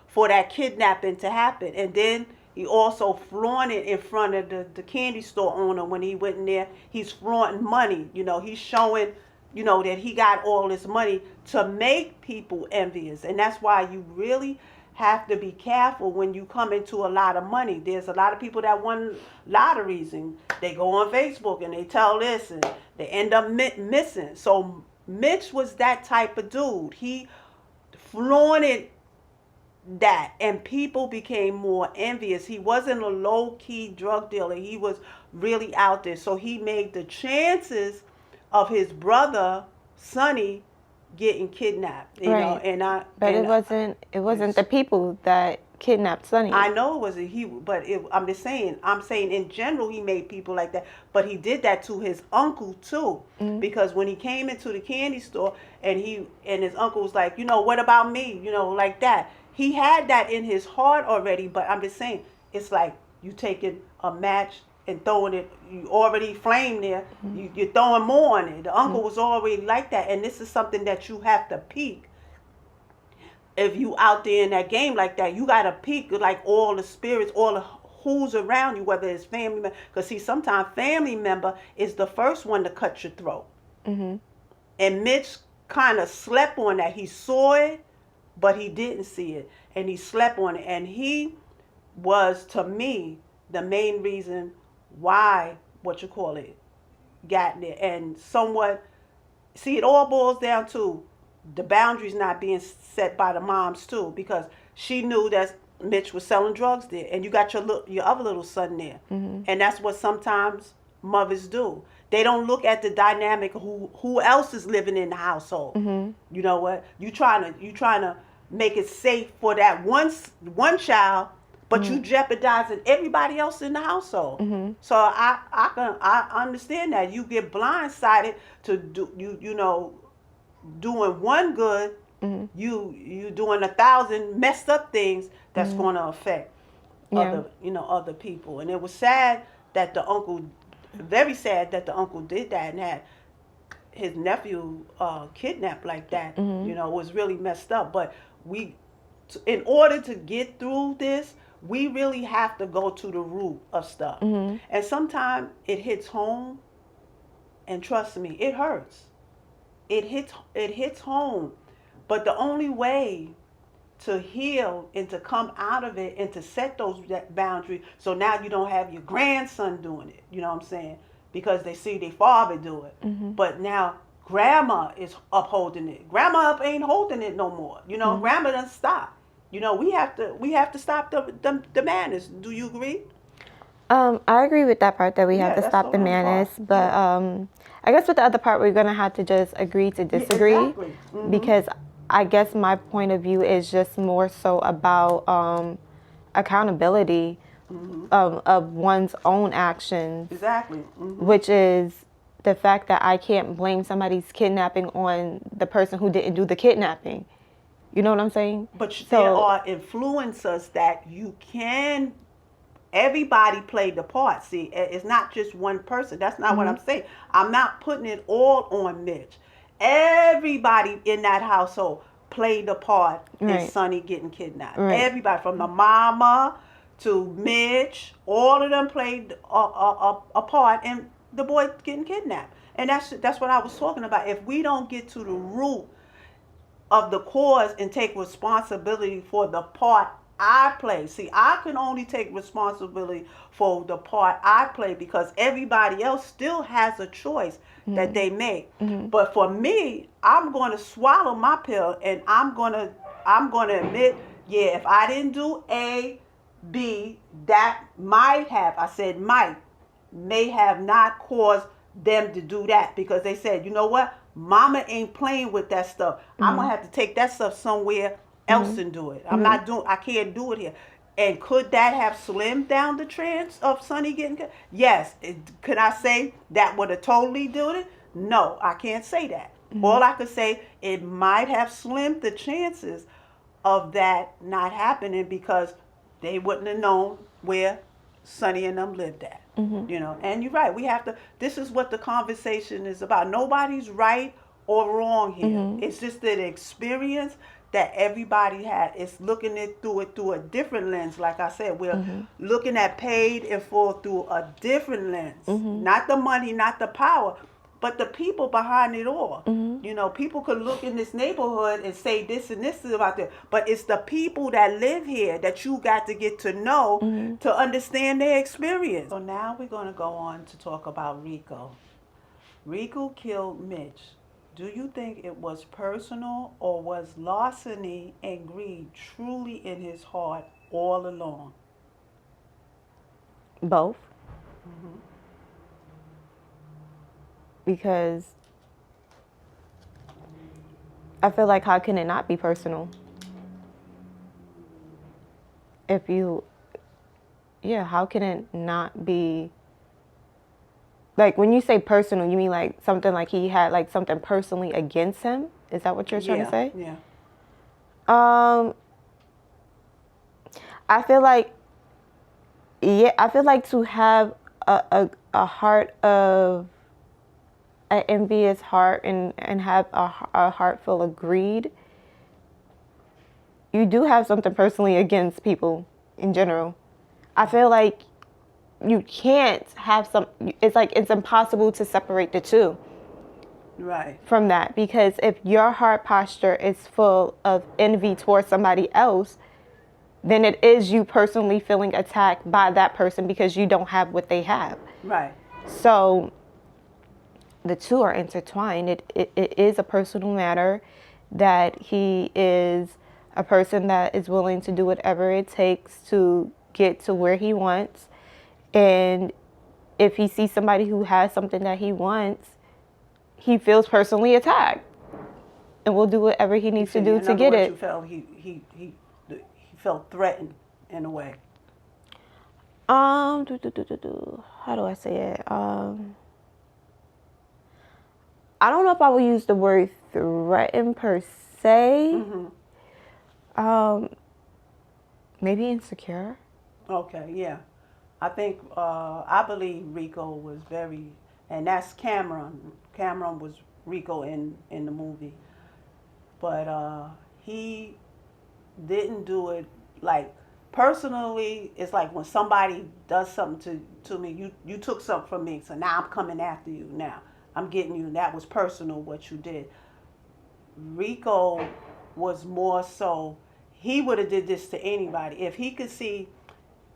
for that kidnapping to happen. And then he also flaunted in front of the candy store owner when he went in there. He's flaunting money. He's showing, that he got all this money to make people envious. And that's why you really have to be careful when you come into a lot of money. There's a lot of people that won lotteries and they go on Facebook and they tell this and they end up missing. So Mitch was that type of dude. He flaunted that and people became more envious. He wasn't a low-key drug dealer. He was really out there. So he made the chances of his brother, Sonny, getting kidnapped, right. It wasn't the people that kidnapped Sonny. I know it wasn't he, but I'm saying in general he made people like that, but he did that to his uncle too, because when he came into the candy store and his uncle was like, what about me, like that. He had that in his heart already, but I'm just saying, it's like you taking a match and throwing it, you already flamed there, you're throwing more on it. The uncle was already like that, and this is something that you have to peak. If you out there in that game like that, you got to peak like all the spirits, all the who's around you, whether it's family member, because see, sometimes family member is the first one to cut your throat. And Mitch kind of slept on that. He saw it, but he didn't see it, and he slept on it, and he was, to me, the main reason why got there. And somewhat, see, it all boils down to the boundaries not being set by the moms too, because she knew that Mitch was selling drugs there, and you got your other little son there, and that's what sometimes mothers do. They don't look at the dynamic of who else is living in the household. You know what? You trying to make it safe for that one child, but you jeopardizing everybody else in the household. So I understand that you get blindsided to doing one good, you doing 1,000 messed up things that's going to affect other people. And it was sad that the uncle, very sad that the uncle did that and had his nephew kidnapped like that. It was really messed up. But in order to get through this, we really have to go to the root of stuff. And sometimes it hits home, and trust me, it hurts. It hits home. But the only way to heal and to come out of it and to set those boundaries, so now you don't have your grandson doing it, you know what I'm saying? Because they see their father do it. But now grandma is upholding it. Grandma ain't holding it no more. Grandma done stop. We have to stop the madness. Do you agree? I agree with that part that we have Yeah, to that's stop the the wrong part. madness, but I guess with the other part we're gonna have to just agree to Yeah, disagree, exactly. because I guess my point of view is just more so about accountability of one's own actions, Exactly. which is the fact that I can't blame somebody's kidnapping on the person who didn't do the kidnapping. You know what I'm saying? But there So, are influencers that you can. Everybody played the part. See, it's not just one person. That's not what mhm, I'm saying. I'm not putting it all on Mitch. Everybody in that household played the part in right, Sonny getting kidnapped. right. Everybody from the mama to Mitch, all of them played a part in the boy getting kidnapped. And that's what I was talking about. If we don't get to the root of the cause and take responsibility for the part I play. See, I can only take responsibility for the part I play because everybody else still has a choice that Mhm, they make. mhm, But for me, I'm going to swallow my pill and I'm going to admit, yeah, if I didn't do A, B, that might have, I said might, may have not caused them to do that because they said, you know what, mama ain't playing with that stuff. I'm gonna mhm, have to take that stuff somewhere else mhm, and do it. mhm. I can't do it here. And could that have slimmed down the chance of Sonny getting cut? Yes. Could I say that would have totally do it? No, I can't say that. Mhm. All I could say, it might have slimmed the chances of that not happening because they wouldn't have known where Sonny and them lived at. Mhm. And you're right. We have to. This is what the conversation is about. Nobody's right or wrong here. Mhm. It's just an experience that everybody had. It's looking it through a different lens. Like I said, we're Mhm. looking at paid in full through a different lens. Mhm. Not the money, not the power, but the people behind it all. Mhm. People could look in this neighborhood and say this and this is about there, but it's the people that live here that you got to get to know Mhm. to understand their experience. So now we're going to go on to talk about Rico. Rico killed Mitch. Do you think it was personal or was larceny and greed truly in his heart all along? Both, Hmm. because I feel like how can it not be personal if you, yeah, how can it not be, like when you say personal, you mean like something like he had like something personally against him? Is that what you're trying to Yeah, say? yeah. Um, I feel like, yeah, I feel like to have a heart of an envious heart and have a heart full of greed, you do have something personally against people in general. I feel like you can't have some, it's like it's impossible to separate the two Right, from that, because if your heart posture is full of envy towards somebody else, then it is you personally feeling attacked by that person because you don't have what they have. right. So the two are intertwined. It is a personal matter that he is a person that is willing to do whatever it takes to get to where he wants. And if he sees somebody who has something that he wants, he feels personally attacked and will do whatever he You needs to said, do in to other get words, you it. felt he felt threatened in a way. How do I say it? I don't know if I would use the word threaten per se. Hmm. Um, Maybe insecure. Okay, yeah. I believe Rico was very, and that's Cameron. Cameron was Rico in the movie, but he didn't do it like personally. It's like when somebody does something to me, you took something from me, so now I'm coming after you. Now I'm getting you. And that was personal what you did. Rico was more so he would have did this to anybody if he could see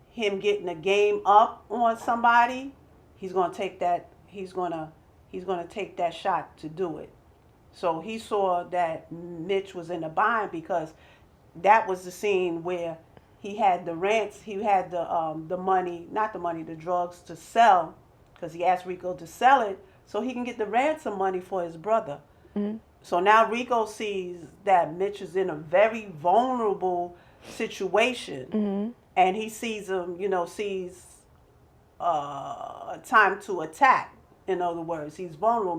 him getting a game up on somebody. He's going to take that. He's going to take that shot to do it. So he saw that Mitch was in a bind because that was the scene where he had the rents, he had the money, not the money, the drugs to sell, because he asked Rico to sell it so he can get the ransom money for his brother. Mm-hmm. So now Rico sees that Mitch is in a very vulnerable situation, Mm-hmm. and he sees him, sees time to attack. In other words, he's vulnerable.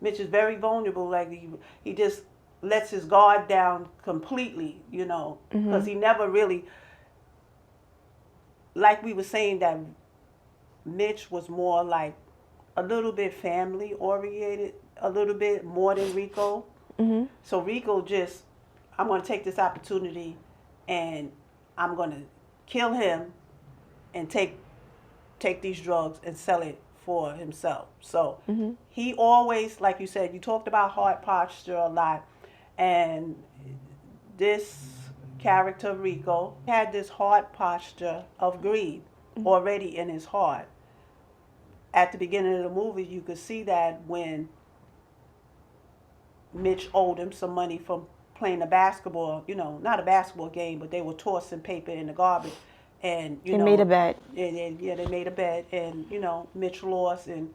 Mitch is very vulnerable. Like he just lets his guard down completely, because he never really, like we were saying, that Mitch was more like a little bit family oriented, a little bit more than Rico. Mm-hmm. So Rico just, I'm going to take this opportunity and I'm going to kill him and take these drugs and sell it for himself. So Mm-hmm. he always, like you said, you talked about heart posture a lot, and this character Rico had this heart posture of greed already in his heart. At the beginning of the movie, you could see that when Mitch owed him some money from playing a basketball, not a basketball game, but they were tossing paper in the garbage, and They made a bet. and yeah, they made a bet, and Mitch lost, and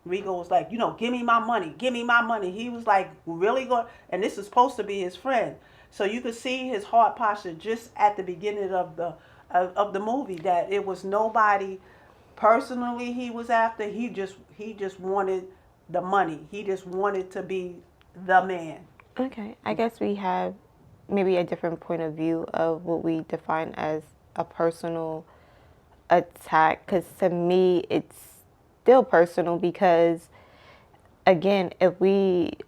Rico was like, give me my money, give me my money. He was like, really going, and this is supposed to be his friend, so you could see his heart posture just at the beginning of the movie, that it was nobody personally he was after. He just wanted the money. He just wanted to be the man. Okay, I guess we have maybe a different point of view of what we define as a personal attack, because to me it's still personal, because again,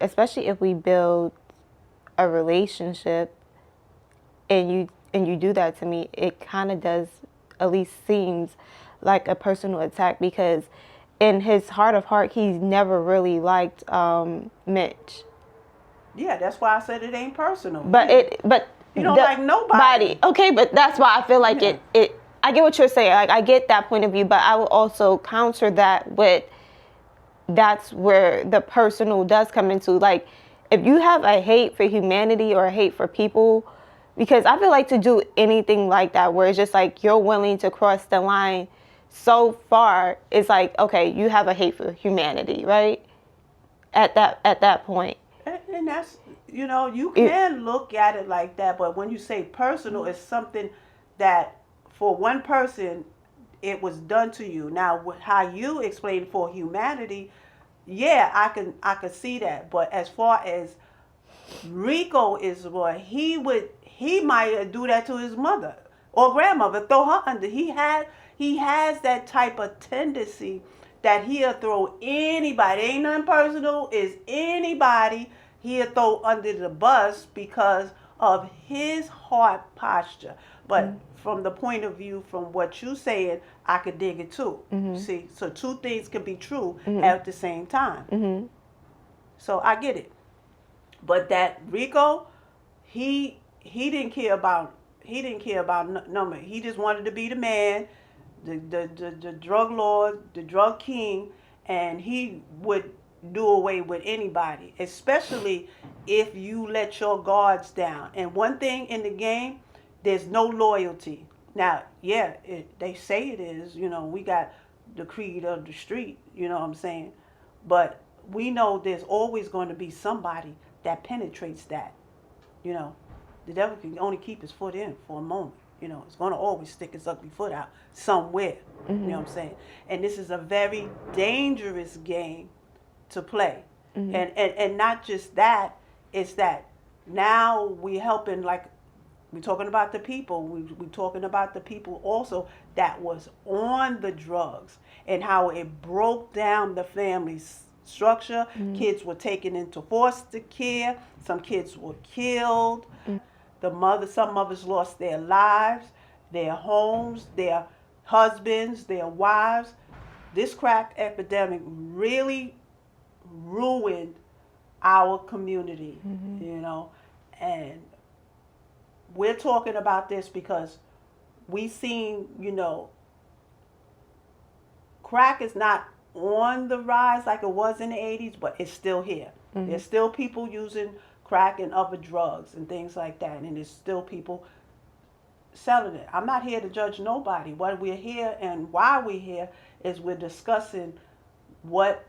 especially if we build a relationship and you do that to me, it kind of does, at least seems like a personal attack, because in his heart of heart he's never really liked Mitch. Yeah, that's why I said it ain't personal. But you don't like nobody. Okay, but that's why I feel like Yeah. it I get what you're saying. Like, I get that point of view, but I will also counter that with, that's where the personal does come into. Like, if you have a hate for humanity or a hate for people, because I feel like to do anything like that, where it's just like you're willing to cross the line so far, it's like, okay, you have a hate for humanity, right? At that point. And that's, you can look at it like that, but when you say personal, it's something that for one person, it was done to you. Now, how you explain for humanity, yeah, I can see that. But as far as Rico is, what he might do that to his mother or grandmother, throw her under. He has that type of tendency that he'll throw anybody. Ain't nothing personal. Is anybody he'll throw under the bus because of his heart posture. But from the point of view, from what you said, I could dig it too. See, so two things can be true at the same time. So I get it. But that Rico, he didn't care about number. He just wanted to be the man, the drug lord, the drug king, and he would do away with anybody, especially if you let your guards down. And one thing in the game, there's no loyalty. Now, yeah, they say it is. We got the creed of the street. You know what I'm saying? But we know there's always going to be somebody that penetrates that. The devil can only keep his foot in for a moment. It's going to always stick his ugly foot out somewhere. You know what I'm saying? And this is a very dangerous game to play. And not just that, it's that now we're helping, like, we're talking about the people. We're talking about the people also that was on the drugs and how it broke down the family structure. Kids were taken into foster care. Some kids were killed. Some mothers lost their lives, their homes, their husbands, their wives. This crack epidemic really ruined our community, and we're talking about this because we seen, crack is not on the rise like it was in the 80s, but it's still here. There's still people using crack and other drugs and things like that, and there's still people selling it. I'm not here to judge nobody. What we're here and why we're here is we're discussing what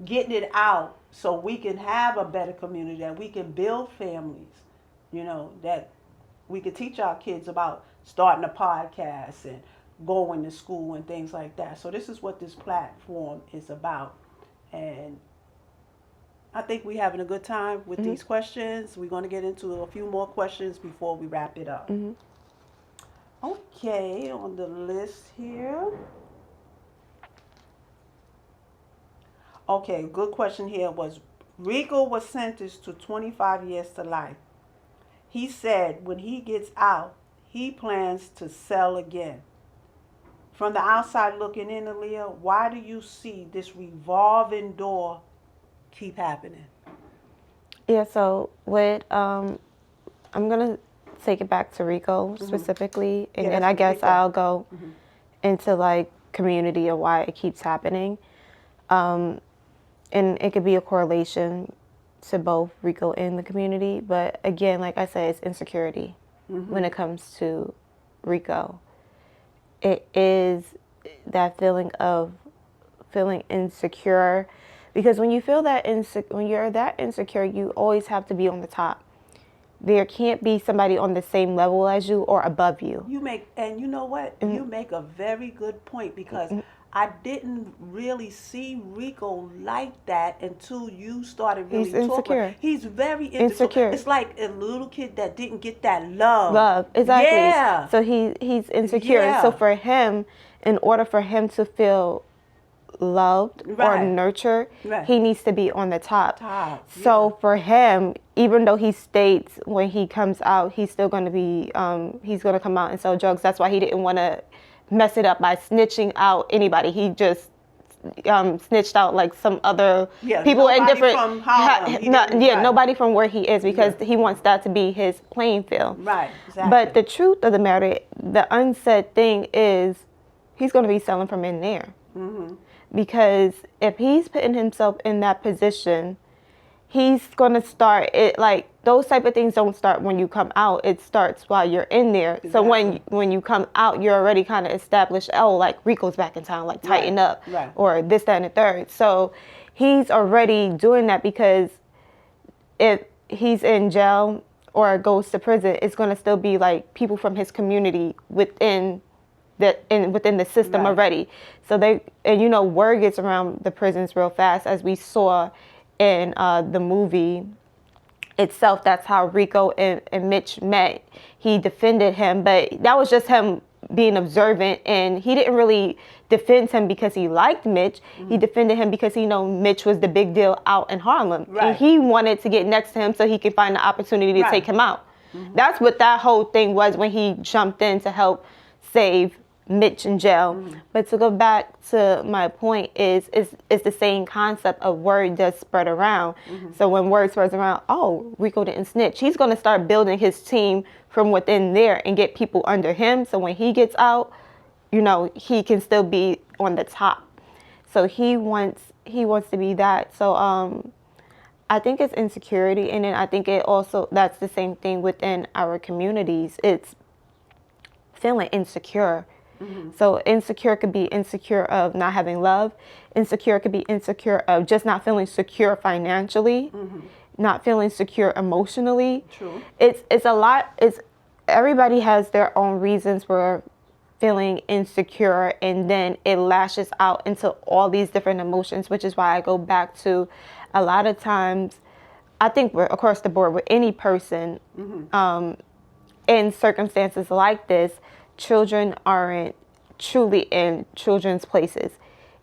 getting it out so we can have a better community, that we can build families, that we could teach our kids about starting a podcast and going to school and things like that. So this is what this platform is about. And I think we're having a good time with these questions. We're going to get into a few more questions before we wrap it up. Okay, on the list here. Okay, good question here was Rico was sentenced to 25 years to life. He said when he gets out, he plans to sell again. From the outside looking in, Aaliyah, why do you see this revolving door keep happening? Yeah, so what I'm gonna take it back to Rico specifically, and then I guess I'll go into like community and why it keeps happening. And it could be a correlation to both Rico and the community, but again, like I said, it's insecurity when it comes to Rico. It is that feeling of feeling insecure, because when you feel that when you're that insecure, you always have to be on the top. There can't be somebody on the same level as you or above you. And you know what? You make a very good point, because I didn't really see Rico like that until you started really talking. He's insecure. He's very insecure. It's like a little kid that didn't get that love. Exactly. Yeah. So he's insecure. Yeah. So for him, in order for him to feel loved or nurtured, he needs to be on the top. So for him, even though he states when he comes out, he's still going to be, he's going to come out and sell drugs. That's why he didn't want to mess it up by snitching out anybody. He just snitched out like some other people in different. From Harlem. Nobody from where he is, because he wants that to be his playing field. Right. Exactly. But the truth of the matter, the unsaid thing is, he's going to be selling from in there. Because if he's putting himself in that position, he's going to start it. Like, those type of things don't start when you come out. It starts while you're in there. Exactly. So when you come out, you're already kind of established, oh, like Rico's back in town, like tighten up or this, that, and the third. So he's already doing that, because if he's in jail or goes to prison, it's going to still be like people from his community within the system already. So word gets around the prisons real fast, as we saw in the movie itself. That's how Rico and Mitch met. He defended him, but that was just him being observant, and he didn't really defend him because he liked Mitch. He defended him because he knew Mitch was the big deal out in Harlem, and he wanted to get next to him so he could find the opportunity to take him out. That's what that whole thing was when he jumped in to help save Mitch in jail. But to go back to my point is the same concept of word does spread around. So when word spreads around, oh, Rico didn't snitch, he's going to start building his team from within there and get people under him. So when he gets out, he can still be on the top. So he wants to be that. So I think it's insecurity, and then I think that's the same thing within our communities. It's feeling insecure. So insecure could be insecure of not having love. Insecure could be insecure of just not feeling secure financially, not feeling secure emotionally. True. It's a lot. Everybody has their own reasons for feeling insecure, and then it lashes out into all these different emotions, which is why I go back to a lot of times, I think we're across the board with any person in circumstances like this. Children aren't truly in children's places.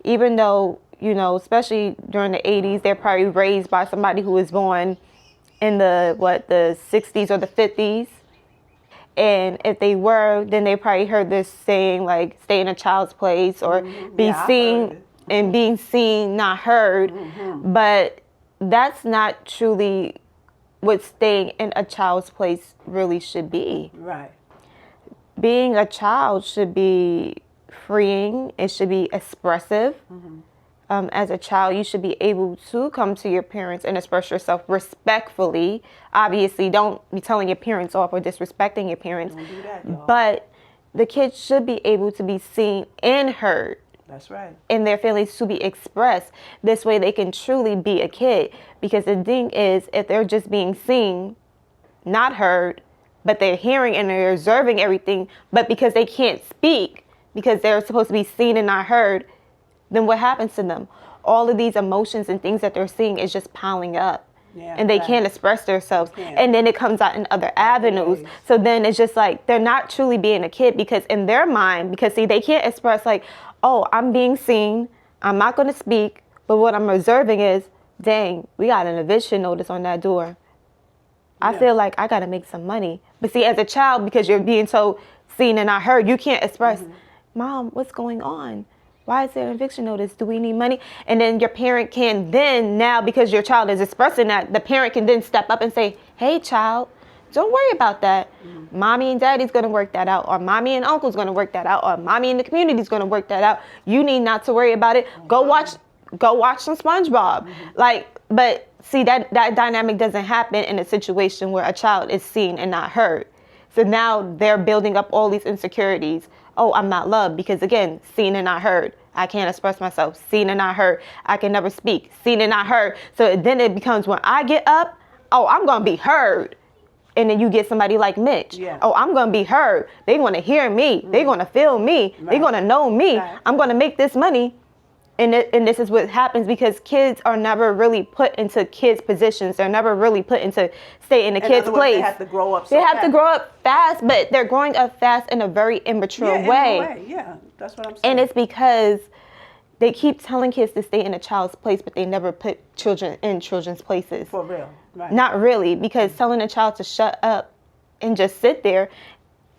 Even though, especially during the 80s, they're probably raised by somebody who was born in the 60s or the 50s. And if they were, then they probably heard this saying, like, stay in a child's place, or be seen and being seen, not heard. But that's not truly what staying in a child's place really should be. Right. Being a child should be freeing. It should be expressive. as a child, you should be able to come to your parents and express yourself respectfully. Obviously, don't be telling your parents off or disrespecting your parents. Don't do that, y'all. But the kids should be able to be seen and heard. That's right. And their feelings to be expressed. This way they can truly be a kid. Because the thing is, if they're just being seen, not heard, but they're hearing and they're observing everything, but because they can't speak, because they're supposed to be seen and not heard, then what happens to them? All of these emotions and things that they're seeing is just piling up. Yeah, and they right. can't express themselves. Can't. And then it comes out in other avenues. ways. So then it's just like they're not truly being a kid, because in their mind, because see, they can't express like, oh, I'm being seen, I'm not going to speak, but what I'm observing is, dang, we got an eviction notice on that door. I Yeah. feel like I got to make some money. But see, as a child, because you're being so seen and not heard, you can't express, Mom, what's going on? Why is there an eviction notice? Do we need money? And then your parent can then, now because your child is expressing that, the parent can then step up and say, hey, child, don't worry about that. Mommy and daddy's going to work that out. Or mommy and uncle's going to work that out. Or mommy and the community's going to work that out. You need not to worry about it. Go watch some SpongeBob. Like, but see, that dynamic doesn't happen in a situation where a child is seen and not heard. So now they're building up all these insecurities. Oh, I'm not loved because, again, seen and not heard. I can't express myself. Seen and not heard. I can never speak. Seen and not heard. So then it becomes, when I get up, oh, I'm going to be heard. And then you get somebody like Mitch. Yeah. Oh, I'm going to be heard. They're going to hear me. They're going to feel me. Right. They're going to know me. Right. I'm going to make this money. And this is what happens, because kids are never really put into kids' positions. They're never really put into stay in the kid's place. They have to grow up. They have to grow up fast, but they're growing up fast in a very immature way. Yeah, that's what I'm saying. And it's because they keep telling kids to stay in a child's place, but they never put children in children's places. For real, right? Not really, because telling a child to shut up and just sit there,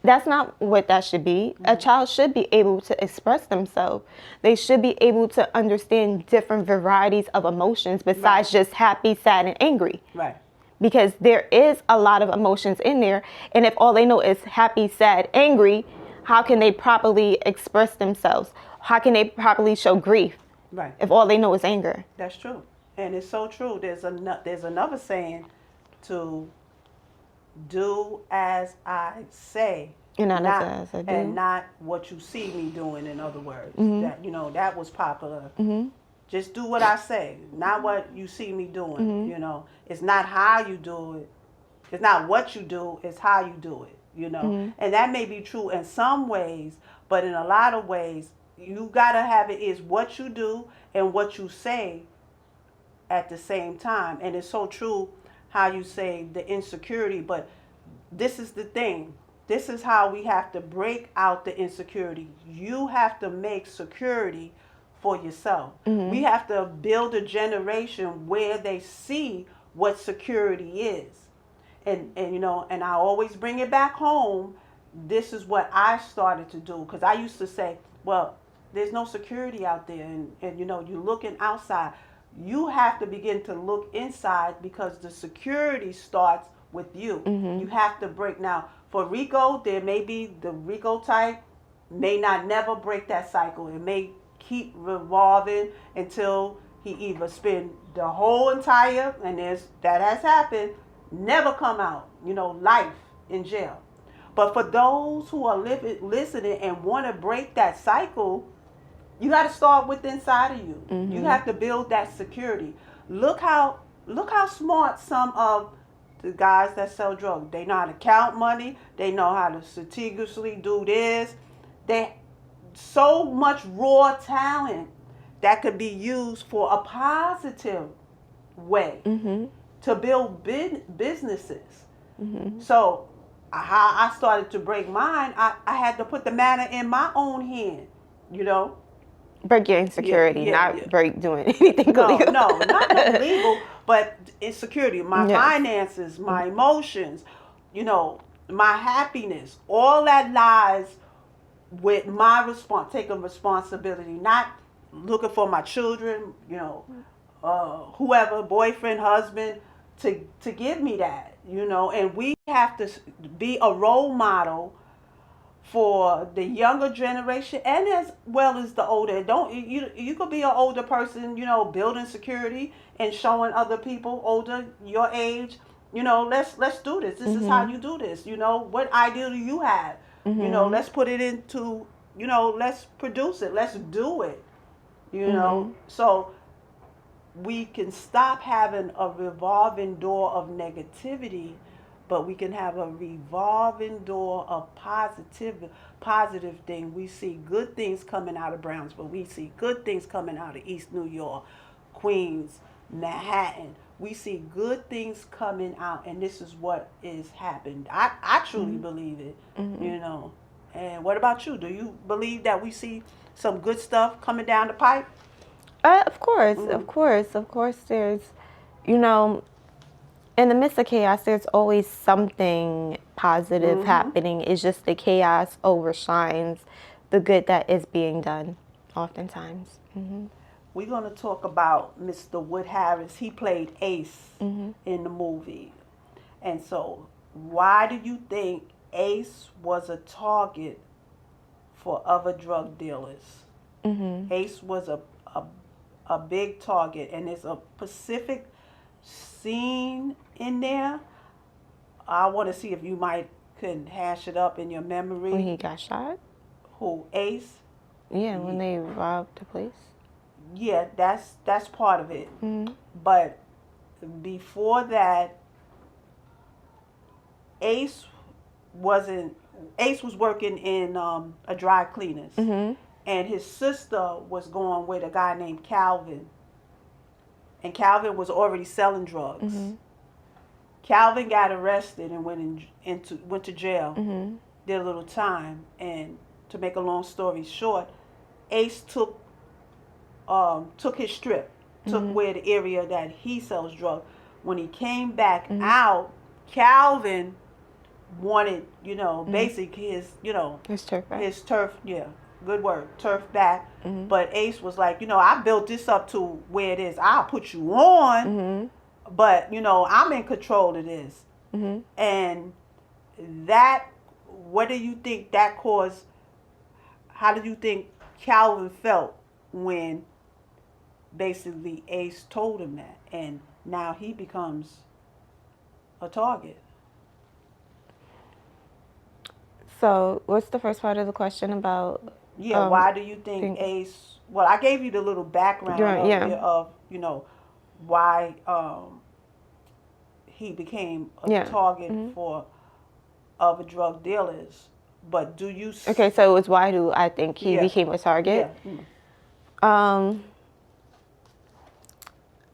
that's not what that should be. A child should be able to express themselves. They should be able to understand different varieties of emotions besides just happy, sad, and angry. Right. Because there is a lot of emotions in there. And if all they know is happy, sad, angry, how can they properly express themselves? How can they properly show grief? Right. If all they know is anger? That's true. And it's so true. There's another saying to do as I say, And not as I do. and not what you see me doing. In other words, that that was popular. Just do what I say, not what you see me doing. It's not how you do it. It's not what you do. It's how you do it. And that may be true in some ways, but in a lot of ways, you gotta have it is what you do and what you say at the same time. And it's so true how you say the insecurity, but this is the thing. This is how we have to break out the insecurity. You have to make security for yourself. We have to build a generation where they see what security is. And I always bring it back home. This is what I started to do, because I used to say, well, there's no security out there, and you're looking outside. You have to begin to look inside, because the security starts with you. You have to break. Now, for Rico, there may be the Rico type may not never break that cycle. It may keep revolving until he either spend the whole entire, and that has happened, never come out, life in jail. But for those who are listening and want to break that cycle, you got to start with inside of you. You have to build that security. Look how smart some of the guys that sell drugs. They know how to count money. They know how to strategically do this. They so much raw talent that could be used for a positive way to build businesses. So how I started to break mine, I had to put the matter in my own hand, Break your insecurity, not break doing anything illegal. No, not illegal, but insecurity. My finances, my emotions, my happiness, all that lies with my taking responsibility, not looking for my children, whoever, boyfriend, husband, to give me that, and we have to be a role model for the younger generation and as well as the older. Don't you could be an older person, building security and showing other people older your age, let's do this. This is how Mhm. you do this. What idea do you have? Mhm. Let's put it into, let's produce it. Let's do it. Mhm. So we can stop having a revolving door of negativity, but we can have a revolving door of positive thing. We see good things coming out of Brownsville. We see good things coming out of East New York, Queens, Manhattan. We see good things coming out, and this is what is happened. I truly Mhm. believe it, Mhm. you know. And what about you? Do you believe that we see some good stuff coming down the pipe? Of course, Mm-hmm. of course, of course. There's, you know, in the midst of chaos, there's always something positive Mm-hmm. happening. It's just the chaos overshines the good that is being done, oftentimes. We're going to talk about Mr. Wood Harris. He played Ace Hmm. in the movie. And so, why do you think Ace was a target for other drug dealers? Hmm. Ace was a, a big target, and there's a specific scene in there. I want to see if you might can hash it up in your When memory. he got shot? Who Ace? Yeah, when they robbed the place. Yeah, that's part of it. Hmm. But before that, Ace wasn't. Ace was working in a dry cleaners, Hmm. and his sister was going with a guy named Calvin, and Calvin was already selling drugs. Hmm. Calvin got arrested and went to jail, Hmm. did a little time, and to make a long story short, Ace took his strip, took Hmm. where the area that he sells drugs. When he came back Hmm. out, Calvin wanted, Hmm. basically His turf back. his turf, yeah, good word, turf back. Hmm. But Ace was like, I built this up to where it is. I'll put you on, Hmm. but I'm in control of this. Hmm. And that, what do you think that caused? How do you think Calvin felt when basically Ace told him that, and now he becomes a target? So, what's the first part of the question about? Yeah, Um, why do you think think, Ace? Well, I gave you the little background yeah, of yeah, it, of why he became a yeah. target Hmm. for other drug dealers. But do you? Okay, so it's why do I think he Yeah, became a yeah. target? Um,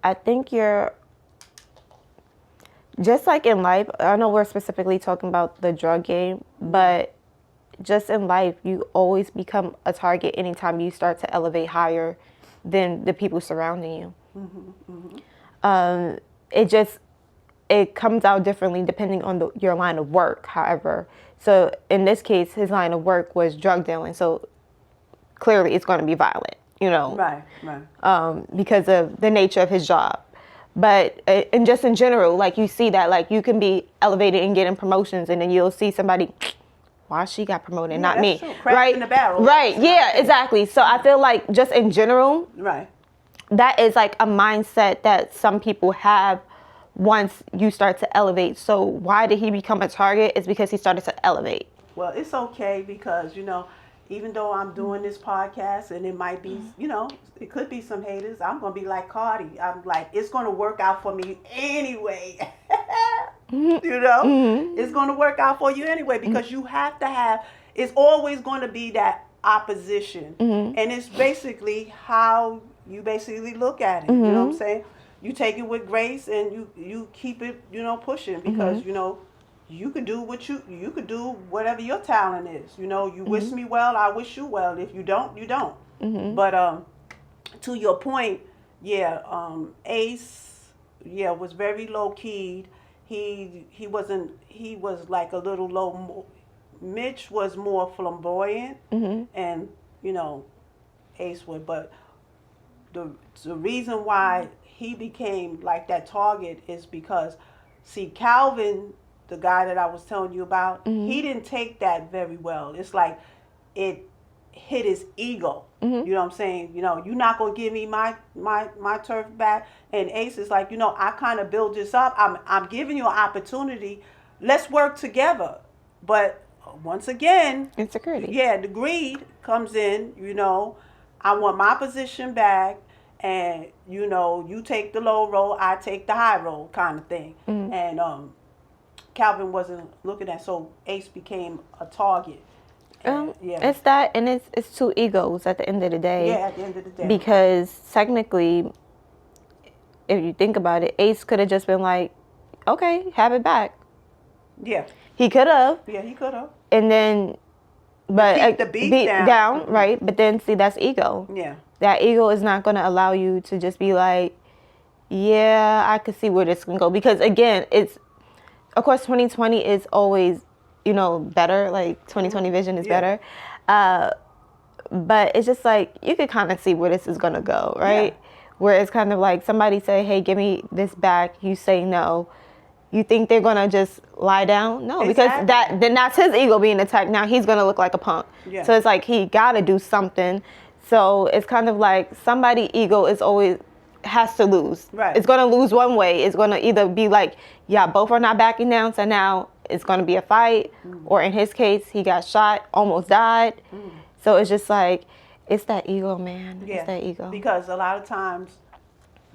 I think you're just like in life. I know we're specifically talking about the drug game, Mm-hmm. but just in life, you always become a target anytime you start to elevate higher than the people surrounding you. Mm-hmm. Mm-hmm. Um, it just it comes out differently depending on your line of work. However, so in this case, his line of work was drug dealing. So clearly, it's going to be violent. Right, right. Because of the nature of his job. But and just in general, like you see that like you can be elevated and getting promotions, and then you'll see somebody, why she got promoted, Yeah, not that's me, true. Crabs in right? the barrel, like Right? you said. Yeah, exactly. So I feel like just in general, Right. that is like a mindset that some people have once you start to elevate. So why did he become a target? Is because he started to elevate. Well, it's okay because, even though I'm doing this podcast and it might be, it could be some haters, I'm going to be like Cardi. I'm like, it's going to work out for me anyway. Mm-hmm. It's going to work out for you anyway because you have to have, it's always going to be that opposition. Mm-hmm. And it's basically how you basically look at it. You know what I'm Mm-hmm. saying? You take it with grace and you keep it, pushing Mm-hmm. because, you could do you could do whatever your talent is. You wish Mm-hmm. me well, I wish you well. If you don't, you don't. Mm-hmm. But to your point, yeah, Ace, yeah, was very low keyed. He wasn't. He was like a little low. Mitch was more flamboyant, Mm-hmm. and you know, Ace would. But the reason why he became like that target is because, see, Calvin the guy that I was telling you about, Mm-hmm. he didn't take that very well. It's like it hit his ego. Mm-hmm. You know what I'm saying? You're not gonna give me my turf back. And Ace is like, I kind of build this up. I'm giving you an opportunity. Let's work together. But once again, Insecurity. yeah, the greed comes in. I want my position back, and you take the low road, I take the high road, kind of thing. Mm-hmm. And Calvin wasn't looking at, so Ace became a target. Yeah. It's that, and it's two egos at the end of the day. Yeah, at the end of the day. Because technically, if you think about it, Ace could have just been like, okay, have it back. Yeah. He could have. Yeah, he could have. And then, but keep the beat down. right? But then, see, that's ego. Yeah. That ego is not going to allow you to just be like, yeah, I could see where this can go. Because again, of course, 2020 is always, better. Like 2020 vision is better. But it's just like, you could kind of see where this is going to go, right? Yeah. Where it's kind of like somebody say, hey, give me this back. You say no. You think they're going to just lie down? No, exactly. Because then that's his ego being attacked. Now he's going to look like a punk. Yeah. So it's like he got to do something. So it's kind of like somebody's ego has to lose. Right. It's going to lose one way. It's going to either be like, yeah, both are not backing down. So now it's going to be a fight. Or in his case, he got shot, almost died. So it's just like, it's that ego, man. Yeah. It's that ego. Because a lot of times,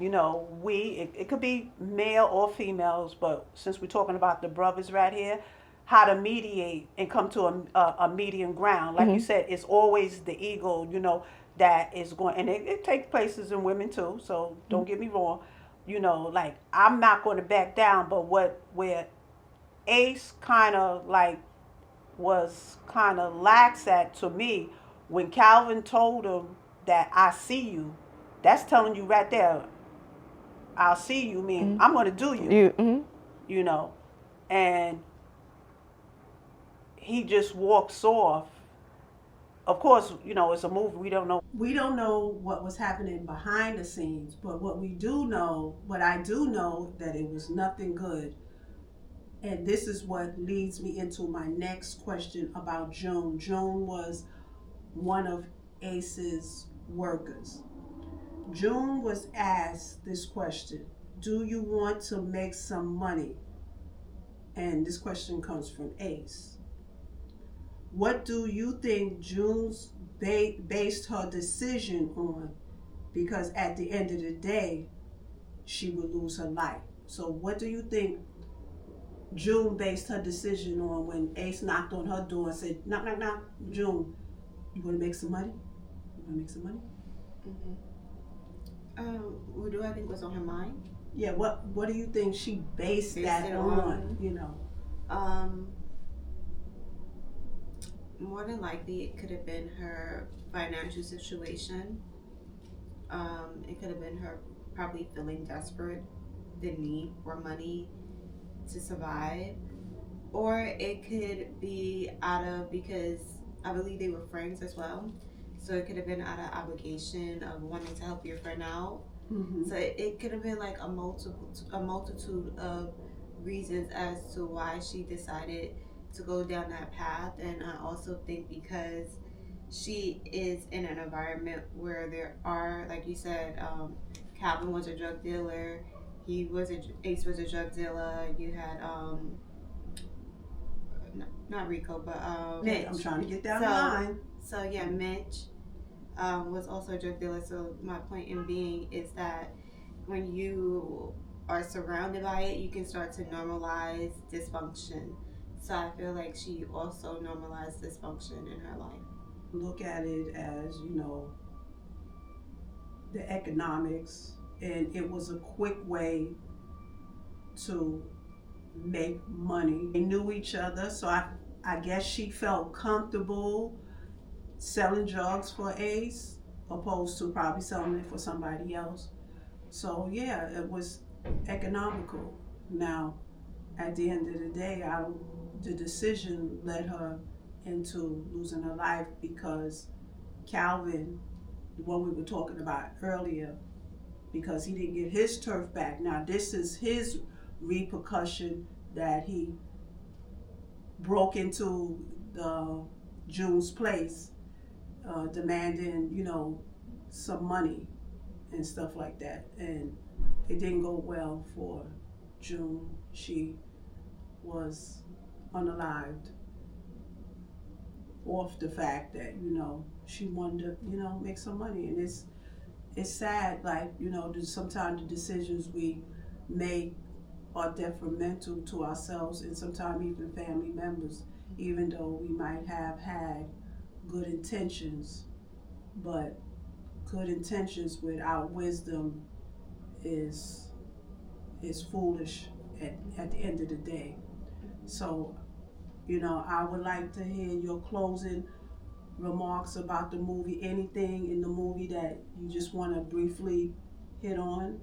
it could be male or females, but since we're talking about the brothers right here, how to mediate and come to a medium ground. Like you said, it's always the ego, that is going, and it takes places in women too, so don't get me wrong. Like, I'm not going to back down, but where Ace kind of like was kind of lax at, to me, when Calvin told him that I see you, that's telling you right there, I'll see you, mean I'm going to do you. And he just walks off. Of course, it's a movie. We don't know. We don't know what was happening behind the scenes, but what I do know, that it was nothing good. And this is what leads me into my next question about June. June was one of Ace's workers. June was asked this question: do you want to make some money? And this question comes from Ace. What do you think June's based her decision on? Because at the end of the day, she would lose her life. So what do you think June based her decision on when Ace knocked on her door and said, knock, knock, knock, June, you want to make some money? You want to make some money? What do I think was on her mind? Yeah, what do you think she based that on? More than likely, it could have been her financial situation. It could have been her probably feeling desperate, the need for money to survive. Or it could be because I believe they were friends as well. So it could have been out of obligation of wanting to help your friend out. So it could have been like a multitude of reasons as to why she decided to go down that path. And I also think because she is in an environment where there are, like you said, Calvin was a drug dealer, Ace was a drug dealer, you had not Rico, but Mitch. I'm trying to get down the line. So yeah, Mitch was also a drug dealer. So my point in being is that when you are surrounded by it, you can start to normalize dysfunction. So I feel like she also normalized dysfunction in her life. Look at it as, the economics, and it was a quick way to make money. They knew each other, so I guess she felt comfortable selling drugs for Ace opposed to probably selling it for somebody else. So yeah, it was economical. Now, at the end of the day, the decision led her into losing her life because Calvin, the one we were talking about earlier, because he didn't get his turf back. Now this is his repercussion, that he broke into the June's place, demanding, some money and stuff like that. And it didn't go well for June. She was unalived off the fact that, she wanted to, make some money. And it's sad, like, sometimes the decisions we make are detrimental to ourselves and sometimes even family members, even though we might have had good intentions. But good intentions without wisdom is is foolish at the end of the day. So, I would like to hear your closing remarks about the movie. Anything in the movie that you just want to briefly hit on?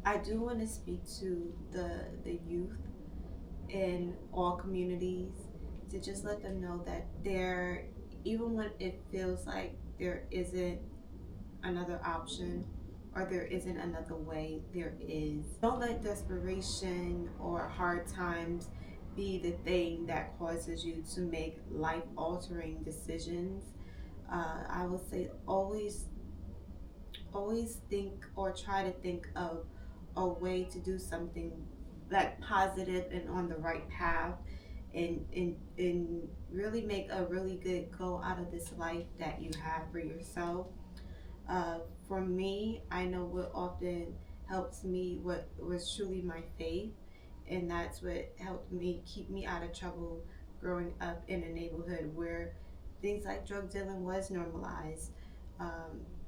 I do want to speak to the youth in all communities, to just let them know that there, even when it feels like there isn't another option or there isn't another way, there is. Don't let desperation or hard times be the thing that causes you to make life altering decisions. I would say always think or try to think of a way to do something like positive and on the right path, and really make a really good go out of this life that you have for yourself. For me, I know what often helps me, what was truly my faith, and that's what helped me keep me out of trouble growing up in a neighborhood where things like drug dealing was normalized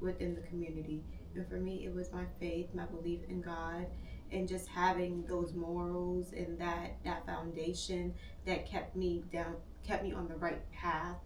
within the community. And for me, it was my faith, my belief in God, and just having those morals and that foundation that kept me on the right path,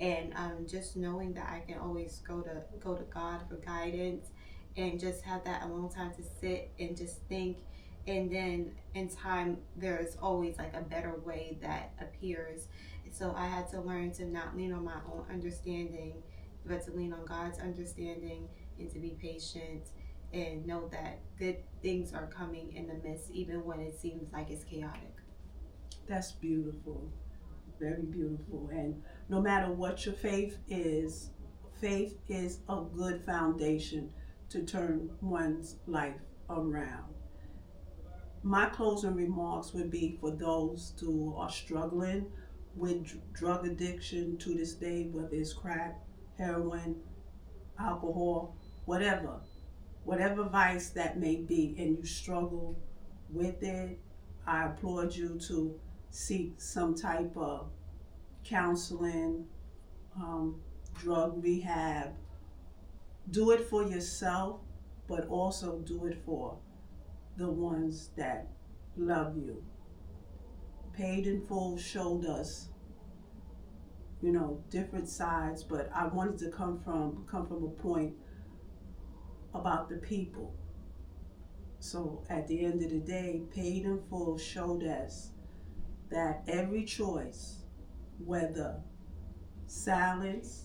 and just knowing that I can always go to God for guidance, and just have that alone time to sit and just think. And then in time, there's always like a better way that appears. So I had to learn to not lean on my own understanding, but to lean on God's understanding, and to be patient and know that good things are coming in the midst, even when it seems like it's chaotic. That's beautiful. Very beautiful. And no matter what your faith is a good foundation to turn one's life around. My closing remarks would be for those who are struggling with drug addiction to this day, whether it's crack, heroin, alcohol, whatever, whatever vice that may be, and you struggle with it, I applaud you to seek some type of counseling, um, drug rehab. Do it for yourself, but also do it for the ones that love you. Paid in Full showed us, different sides, but I wanted to come from a point about the people. So at the end of the day, Paid in Full showed us that every choice, whether silence,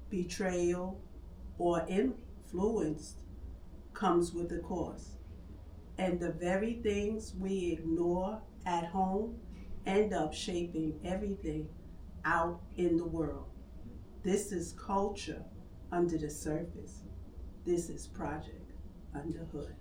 betrayal, or influence, comes with a cost. And the very things we ignore at home end up shaping everything out in the world. This is culture under the surface. This is Project Under Hood.